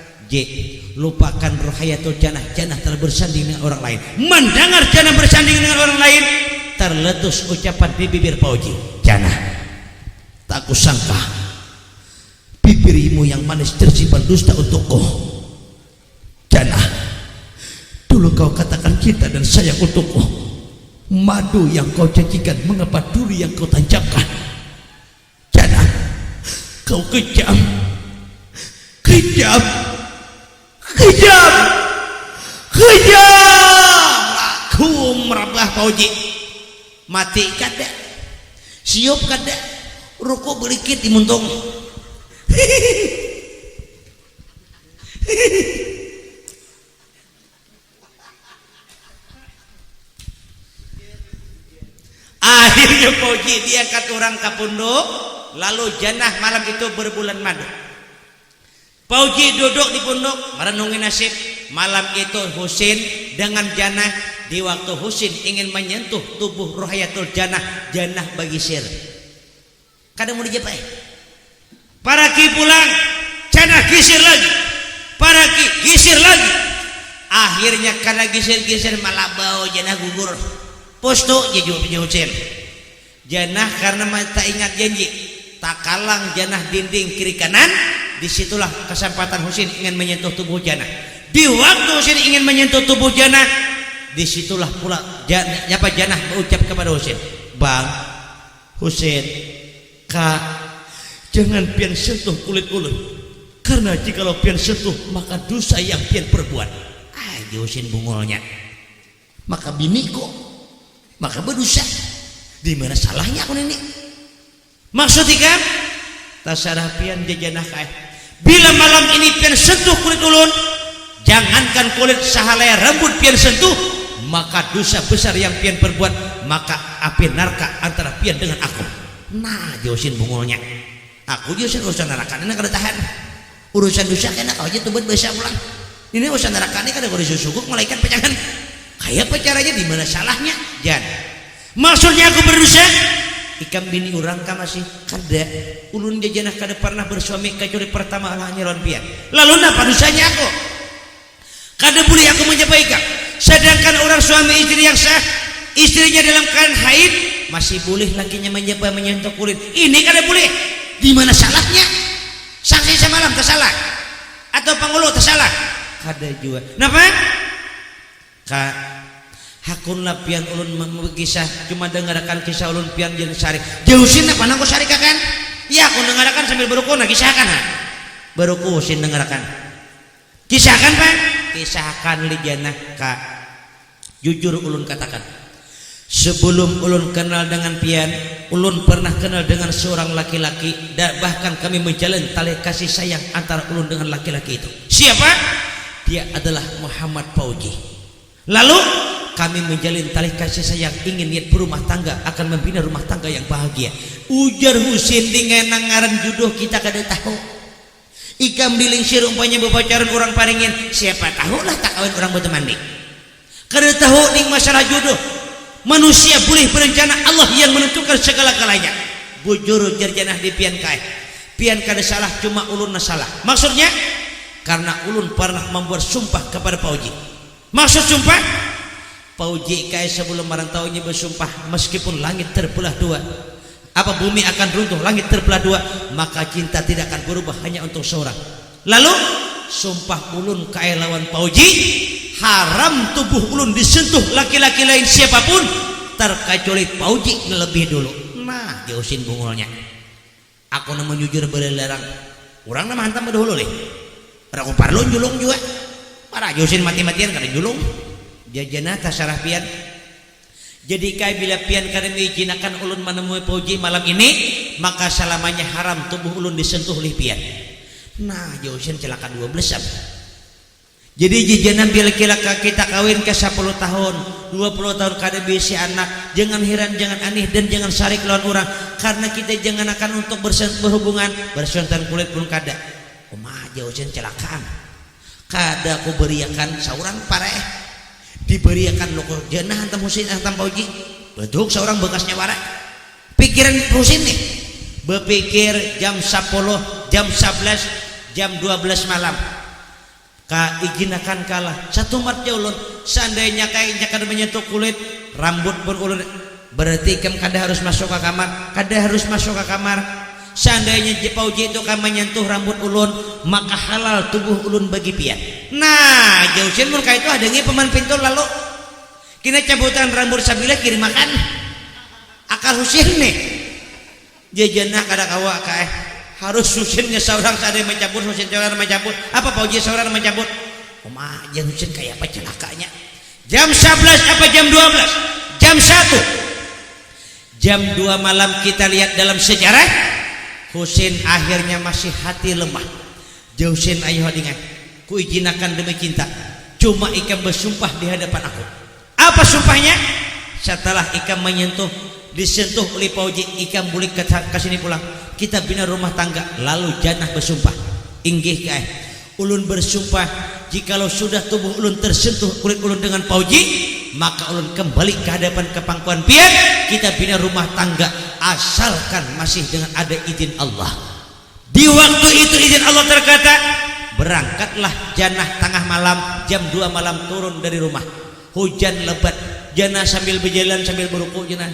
lupakan ruhiyatul janah telah bersanding dengan orang lain mendengar janah bersanding dengan orang lain terletus ucapan di bibir Fauji janah tak kusangka bibirmu yang manis tersimpan dusta untukku janah dulu kau katakan cinta dan sayang untukku madu yang kau janjikan mengapa duri yang kau tancapkan janah kau kejam aku merabah Fauji mati kada siup kada rokok berikit dimuntung akhirnya Fauji diangkat orang ke punduk lalu janah malam itu berbulan madu Fauji duduk di punduk merenungi nasib malam itu Husin dengan janah di waktu Husin ingin menyentuh tubuh ruhiyatul janah bagi sir kada mau dijapai para ki pulang janah gisir lagi para ki gisir lagi akhirnya kada gisir malah bau janah gugur posto jaju Husin janah karena tak ingat janji tak kalang janah dinding kiri kanan disitulah kesempatan Husin ingin menyentuh tubuh janah di waktu Husin ingin menyentuh tubuh janah disitulah pula janah berucap kepada Husain, Bang Husain, Kak, jangan pian sentuh kulit ulun, karena jikalau pian sentuh maka dosa yang pian perbuat. Husain bungolnya, maka biniku maka berdosa, di mana salahnya aku ini? Maksudnya kan tasarah pian jajanah kae, bila malam ini pian sentuh kulit ulun, jangankan kulit sahalaya rambut pian sentuh, maka dosa besar yang pian perbuat, maka api neraka antara pian dengan aku. Nah Husain bungolnya, aku Husain urusan neraka ini kada tahan, urusan dosa kena kau aja tubuh besar pulang. Ini urusan neraka ini kada boleh susuguk malaikat pecangan. Kayak apa caranya, di mana salahnya? Jan, maksudnya aku berdosa? Ikam bini orang ka masih kada, ulun jajanah kada pernah bersuami kecuali pertama hanya lawan pian. Lalu apa dosanya aku? Kada boleh aku menjebak ikam. Sedangkan orang suami istri yang sah, istrinya dalam keadaan haid, masih boleh lakinya menjebak menyentuh kulit. Ini kada boleh. Di mana salahnya? Saksi semalam tersalah atau pangulu tersalah? Kada juga. Napa? Kak, hakun lapian ulun mengisah, cuma dengarkan kisah ulun pian jeung sari. Jausin apa nang sari kakan? Ya aku dengarkan sambil beruku na kisahkan ha. Beruku sin dengarkan. Kisahkan Pak? Kisahkan li janah Kak. Jujur ulun katakan, sebelum ulun kenal dengan pian, ulun pernah kenal dengan seorang laki-laki, dan bahkan kami menjalin tali kasih sayang antara ulun dengan laki-laki itu. Siapa? Dia adalah Muhammad Fauji. Lalu kami menjalin tali kasih sayang, ingin niat berumah tangga, akan membina rumah tangga yang bahagia. Ujar Husain dengan ngaran jodoh kita kada tahu. Ikam biling si rumpanya bepacaran orang paringin, siapa tahu lah tak kawin orang bertemani. Kada tahu ning masalah jodoh. Manusia boleh berencana, Allah yang menentukan segala-galanya. Bujur jarjanah di pian kae. Pian kada salah, cuma ulun na salah. Maksudnya karena ulun pernah membuat sumpah kepada Fauji. Maksud sumpah, Fauji kae sebelum marantaunya bersumpah, meskipun langit terbelah dua, apa bumi akan runtuh, langit terbelah dua, maka cinta tidak akan berubah hanya untuk seorang. Lalu sumpah ulun kae lawan Fauji, haram tubuh ulun disentuh laki-laki lain siapapun terkecuali Fauji lebih dulu. Nah Husain bungolnya, aku nama jujur berlarang, orang nama hantam dahulu leh, aku parlon julung juga. Para Husain mati-matian kada julung. Jajana tasarah pian. Jadi kai bila pian kada diijinakan ulun menemui Fauji malam ini, maka selamanya haram tubuh ulun disentuh oleh pian. Nah Husain celaka 12 ab. Jadi jajana bila kita kawin ke 10 tahun 20 tahun kada bisa anak, jangan heran, jangan aneh, dan jangan sarik lawan orang, karena kita jangan akan untuk berhubungan bersentuhan kulit pun kada. Kumaha Husain celakaan. Kada aku beriakan seorang pareh, diberiakan loko jenah antam Husain antam Fauji, beduk seorang bekasnya warak. Pikiran Husain nih berpikir jam 10, jam 11, jam 12 malam ka ijinakan kalah satu mat ulun. Seandainya kayaknya kada menyentuh kulit rambut pun ulun, berarti kam kada harus masuk ke kamar, kada harus masuk ke kamar. Seandainya Fauji itu kan menyentuh rambut ulun, maka halal tubuh ulun bagi pian. Nah Husain mun itu adengi peman pintu lalu kena cabutan rambut sabila kirim makan akal Husain nih. Jajanah kada kawa kae harus Husainnya seorang sadaya mencabut, Husain seorang mencabut, apa Fauji seorang mencabut. Kumaha Husain kayak apa celakanya. Jam 11 apa jam 12, jam 1, jam 2 malam kita lihat dalam sejarah, Husain akhirnya masih hati lemah. Husain ayo dengan ku ijinakan demi cinta, cuma ikam bersumpah di hadapan aku. Apa sumpahnya? Setelah ikam menyentuh, disentuh oleh Fauji, ikam boleh ke sini pulang, kita bina rumah tangga. Lalu janah bersumpah, inggih kae ulun bersumpah, jikalau sudah tubuh ulun tersentuh kulit ulun dengan Fauji, maka ulun kembali ke hadapan kepangkuan pian, kita bina rumah tangga, asalkan masih dengan ada izin Allah. Di waktu itu izin Allah terkata, berangkatlah janah tengah malam, jam 2 malam turun dari rumah. Hujan lebat, janah sambil berjalan sambil beruku janah.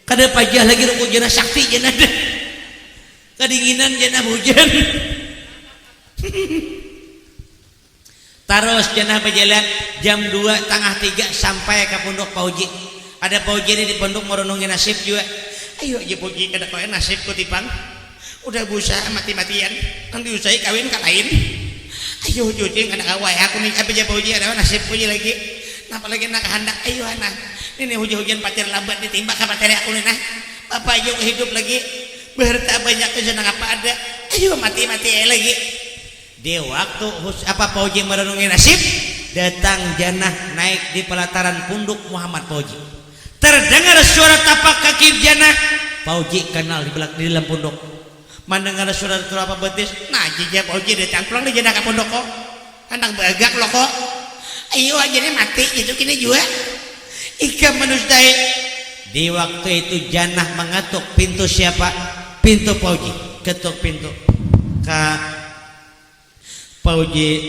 Kada pajah lagi ruku janah sakti janah deh. Kedinginan janah hujan. Terus janah berjalan jam 2:30 sampai ke pondok Pauji. Ada Pauji ini di pondok merenungi nasib juga. Ayo aja Pauji kada koe nasib ku tipang. Udah berusaha mati-matian, kan diusai kawin ka lain. Ayo jucing kada kawai aku nih apa aja Pauji ada nasib Pauji lagi. Napa lagi nak hendak ayo anak. Ini hujan-hujan pacar lambat ditimbak ka pacar aku nih nah. Bapak ayo hidup lagi. Berta banyak kesenang apa ada. Ayo mati-mati lagi. Di waktu Pauji merenungi nasib, datang janah naik di pelataran punduk Muhammad Pauji. Terdengar suara tapak kaki janah. Pauji kenal di dalam punduk. Mendengar suara apa betis, nah jija Pauji datang pulang di janah ke pundok kok. Anak bagak lo kok. Ayo aja nih mati itu kini juga. Ika menustai. Di waktu itu janah mengetuk pintu siapa? Pintu Pauji. Ketuk pintu. Kak Pauji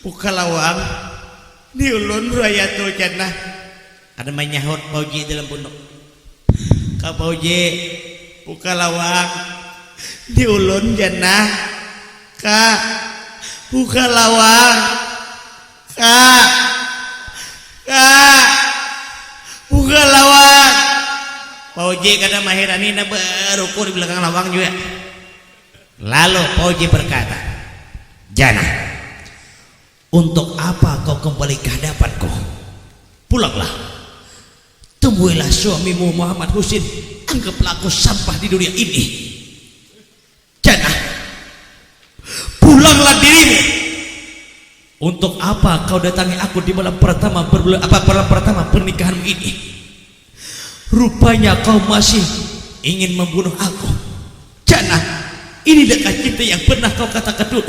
buka lawang di ulun raya tu janah. Ada menyahut Pauji dalam pondok. Kak Pauji buka lawang di ulun janah. Kak buka lawang. Kak buka lawang. Pauji kada mahirani na berukur di belakang lawang juga. Lalu Pauji berkata, janah, untuk apa kau kembali ke hadapanku? Pulanglah, temuilah suamimu Muhammad Husin. Anggaplah aku sampah di dunia ini. Janah, pulanglah dirimu. Untuk apa kau datangi aku di malam pertama pernikahanmu ini? Rupanya kau masih ingin membunuh aku. Janah, ini dekat cinta yang pernah kau katakan dulu.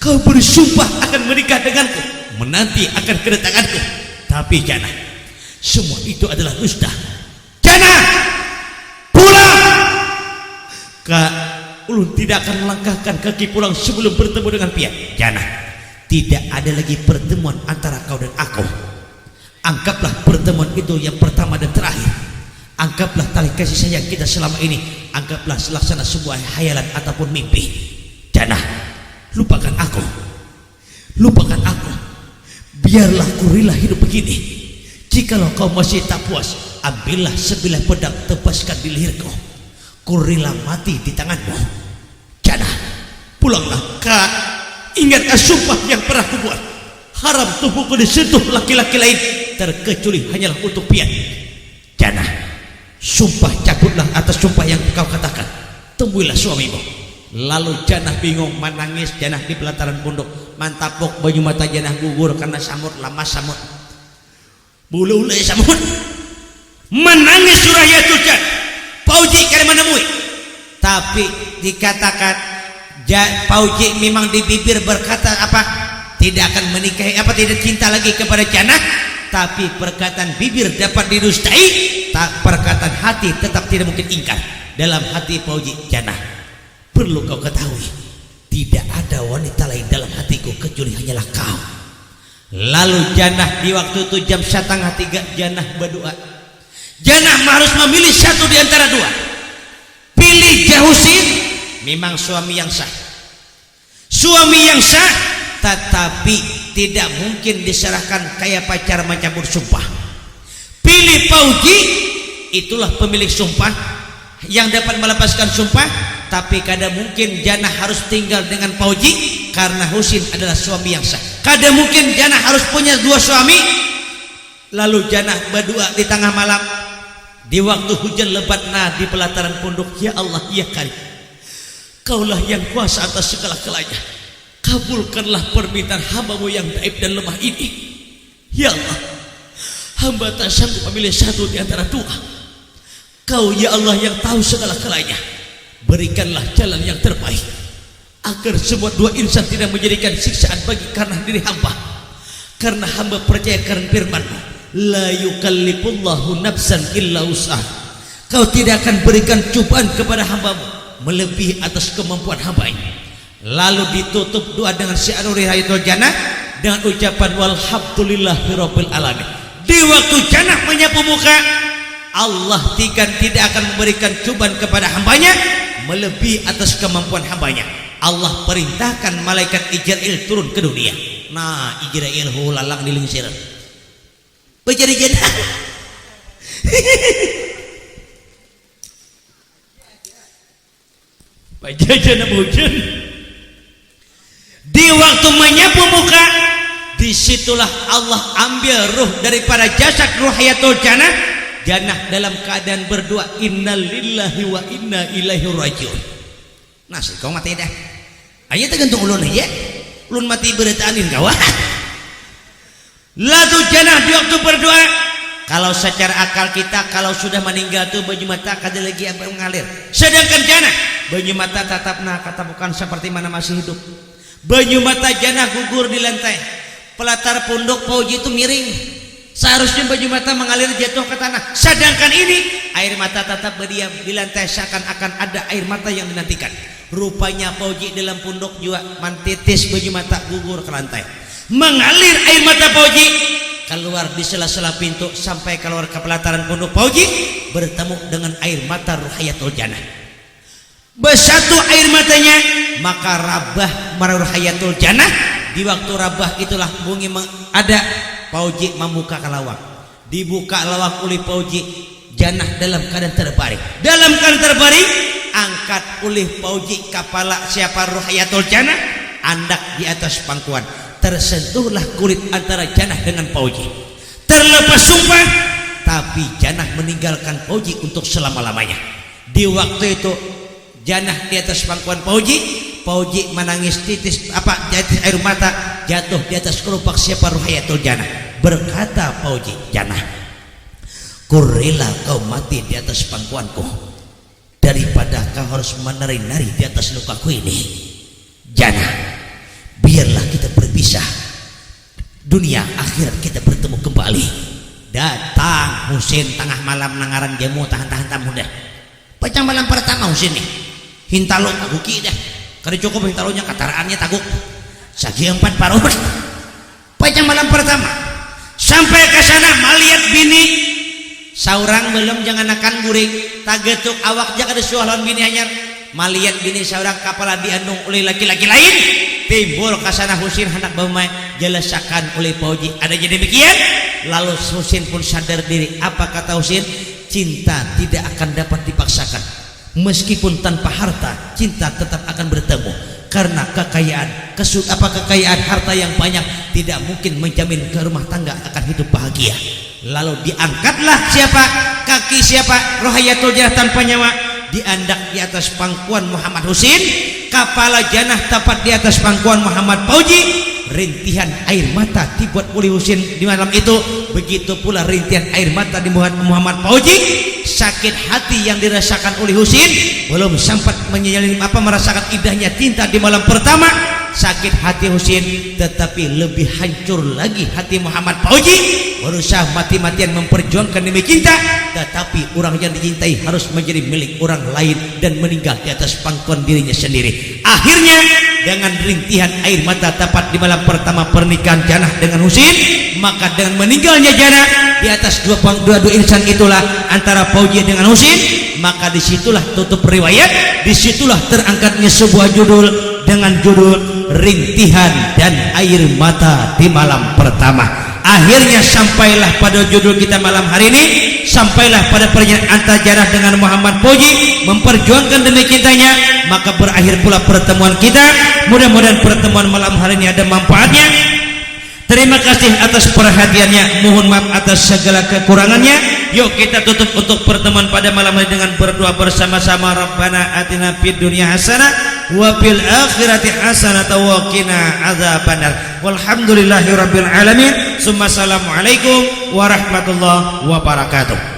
Kau bersumpah akan menikah denganku, menanti akan kedatanganku. Tapi janah, semua itu adalah dusta. Janah, pulang. Kak, ulun tidak akan melangkahkan kaki pulang sebelum bertemu dengan Pian. Janah, tidak ada lagi pertemuan antara kau dan aku. Anggaplah pertemuan itu yang pertama dan terakhir. Anggaplah tali kasih sayang kita selama ini, anggaplah selaksana sebuah hayalan ataupun mimpi. Janah, lupakan aku. Lupakan aku. Biarlah ku rela hidup begini. Jikalau kau masih tak puas, ambillah sebilah pedang, tebaskan di leherku. Ku rela mati di tanganmu. Janah, pulanglah. Kak, ingatkan sumpah yang pernah kubuat. Haram tubuhku disentuh laki-laki lain, terkecuali hanyalah untuk Pian. Janah, sumpah cabutlah atas sumpah yang kau katakan. Temuilah suamimu. Lalu janah bingung, menangis janah di pelataran pondok. Mantapok baju mata janah gugur karena samut lama samut. Bulu ulai samut. Menangis suraya tujan. Pauji kare menemui. Tapi dikatakan Pauji memang di bibir berkata apa? Tidak akan menikahi apa, tidak cinta lagi kepada janah. Tapi perkataan bibir dapat didustai, tak perkataan hati tetap tidak mungkin ingkar. Dalam hati Pauji, janah, perlu kau ketahui, tidak ada wanita lain dalam hatiku kecuali hanyalah kau. Lalu janah di waktu itu jam 2:30 janah berdoa. Janah harus memilih satu di antara dua. Pilih Jahusin, memang suami yang sah. Suami yang sah, tetapi tidak mungkin diserahkan kayak pacar mencabut sumpah. Pilih Pauji, itulah pemilik sumpah yang dapat melepaskan sumpah. Tapi kada mungkin janah harus tinggal dengan Pauji karena Husin adalah suami yang sah. Kada mungkin janah harus punya dua suami. Lalu janah berdoa di tengah malam di waktu hujan lebat di pelataran pondok. Ya Allah, ya Karim, Kaulah yang kuasa atas segala-galanya. Kabulkanlah permintaan hambamu yang daib dan lemah ini. Ya Allah, hamba tak sanggup memilih satu di antara dua. Kau ya Allah yang tahu segala-galanya. Berikanlah jalan yang terbaik agar semua dua insan tidak menjadikan siksaan bagi karena diri hamba. Karena hamba percaya karena firman-Mu, la yukallifullahu nafsan illa usaha. Kau tidak akan berikan cobaan kepada hambamu melebihi atas kemampuan hamba-Nya. Lalu ditutup doa dengan syiarul rihayatul jannah dengan ucapan walhamdulillahirabbil alamin. Di waktu jannah menyapu muka, Allah tidak akan memberikan cobaan kepada hambanya melebihi atas kemampuan hambanya. Allah perintahkan malaikat Jibril turun ke dunia. Nah Ijrail hulalang dilingsir bejari jenah
pajajana bojan di waktu menyapu muka, disitulah Allah ambil ruh daripada jasad ruhiyatul janah. Janah dalam keadaan berdoa innalillahi wa inna ilaihi rajiun. Nah kau mati dah aja tergantung ulun ya ulun mati beritaanin kawan. Lalu janah di waktu berdoa, kalau secara akal kita kalau sudah meninggal tuh banyu mata kada lagi apa mengalir, sedangkan janah banyu mata tetap kata bukan seperti mana masih hidup. Banyu mata janah gugur di lantai, pelatar punduk pauji itu miring, seharusnya banyu mata mengalir jatuh ke tanah, sedangkan ini air mata tetap berdiam di lantai seakan-akan ada air mata yang dinantikan. Rupanya pauji dalam punduk juga mantitis banyu mata gugur ke lantai, mengalir air mata pauji keluar di sela-sela pintu sampai keluar ke pelataran punduk pauji, bertemu dengan air mata ruhiyatul janah. Bersatu air matanya, maka rabah ruhiyatul janah. Di waktu rabah itulah bunyi ada pauji membuka lawang, dibuka lawang oleh pauji janah dalam keadaan terbaring. Dalam keadaan terbaring, angkat oleh pauji kepala siapa ruhiyatul janah, andak di atas pangkuan, tersentuhlah kulit antara janah dengan pauji. Terlepas sumpah, tapi janah meninggalkan pauji untuk selama-lamanya. Di waktu itu janah di atas pangkuan pauji menangis titis air mata jatuh di atas kelopak siapa ruhiyatul janah. Berkata pauji janah, kurila kau mati di atas pangkuanku daripada kau harus menari-nari di atas lukaku ini. Janah, biarlah kita berpisah, dunia akhirat kita bertemu kembali. Datang Husin tengah malam nangaran jamu tahan-tahan tamu dah. Pacang malam pertama Husin nih hintalo taguki dah, kada cukup hintalonya kataraannya taguk sagi 4 paruh. Pacang malam pertama sampai ke sana melihat bini saurang belum jangan akan guring tagetuk awak jaga disuah lawan bini anyar. Melihat bini saurang kepala diandung oleh laki-laki lain, timbul ke sana Husin hendak bamai jelasakan oleh pauji ada jadi demikian. Lalu Husin pun sadar diri. Apa kata Husin? Cinta tidak akan dapat dipaksakan, meskipun tanpa harta cinta tetap akan bertemu, karena kekayaan kekayaan harta yang banyak tidak mungkin menjamin ke rumah tangga akan hidup bahagia. Lalu diangkatlah kaki siapa ruhiyatul janah tanpa nyawa, diandak di atas pangkuan Muhammad Husin, kepala janah tepat di atas pangkuan Muhammad pauji. Rintihan air mata dibuat oleh Husin di malam itu, begitu pula rintihan air mata dibuat Muhammad pauji. Sakit hati yang dirasakan oleh Husin belum sempat merasakan indahnya cinta di malam pertama. Sakit hati Husin, tetapi lebih hancur lagi hati Muhammad pauji, berusaha mati-matian memperjuangkan demi cinta, tetapi orang yang dicintai harus menjadi milik orang lain dan meninggal di atas pangkuan dirinya sendiri. Akhirnya dengan rintihan air mata tepat di malam pertama pernikahan janah dengan Husin, maka dengan meninggalnya janah di atas dua insan itulah antara pauji dengan Husin, maka disitulah tutup riwayat, disitulah terangkatnya sebuah judul dengan judul Rintihan dan Air Mata di Malam Pertama. Akhirnya sampailah pada judul kita malam hari ini, sampailah pada pernyataan antara janah dengan Muhammad pauji memperjuangkan demi cintanya, maka berakhir pula pertemuan kita. Mudah-mudahan pertemuan malam hari ini ada manfaatnya. Terima kasih atas perhatiannya, mohon maaf atas segala kekurangannya. Yuk kita tutup untuk pertemuan pada malam hari dengan berdoa bersama-sama. Rabbana atina fid dunya hasanah wa fil akhirati hasanah wa qina adzabannar. Walhamdulillahirabbil alamin. Assalamualaikum warahmatullahi wabarakatuh.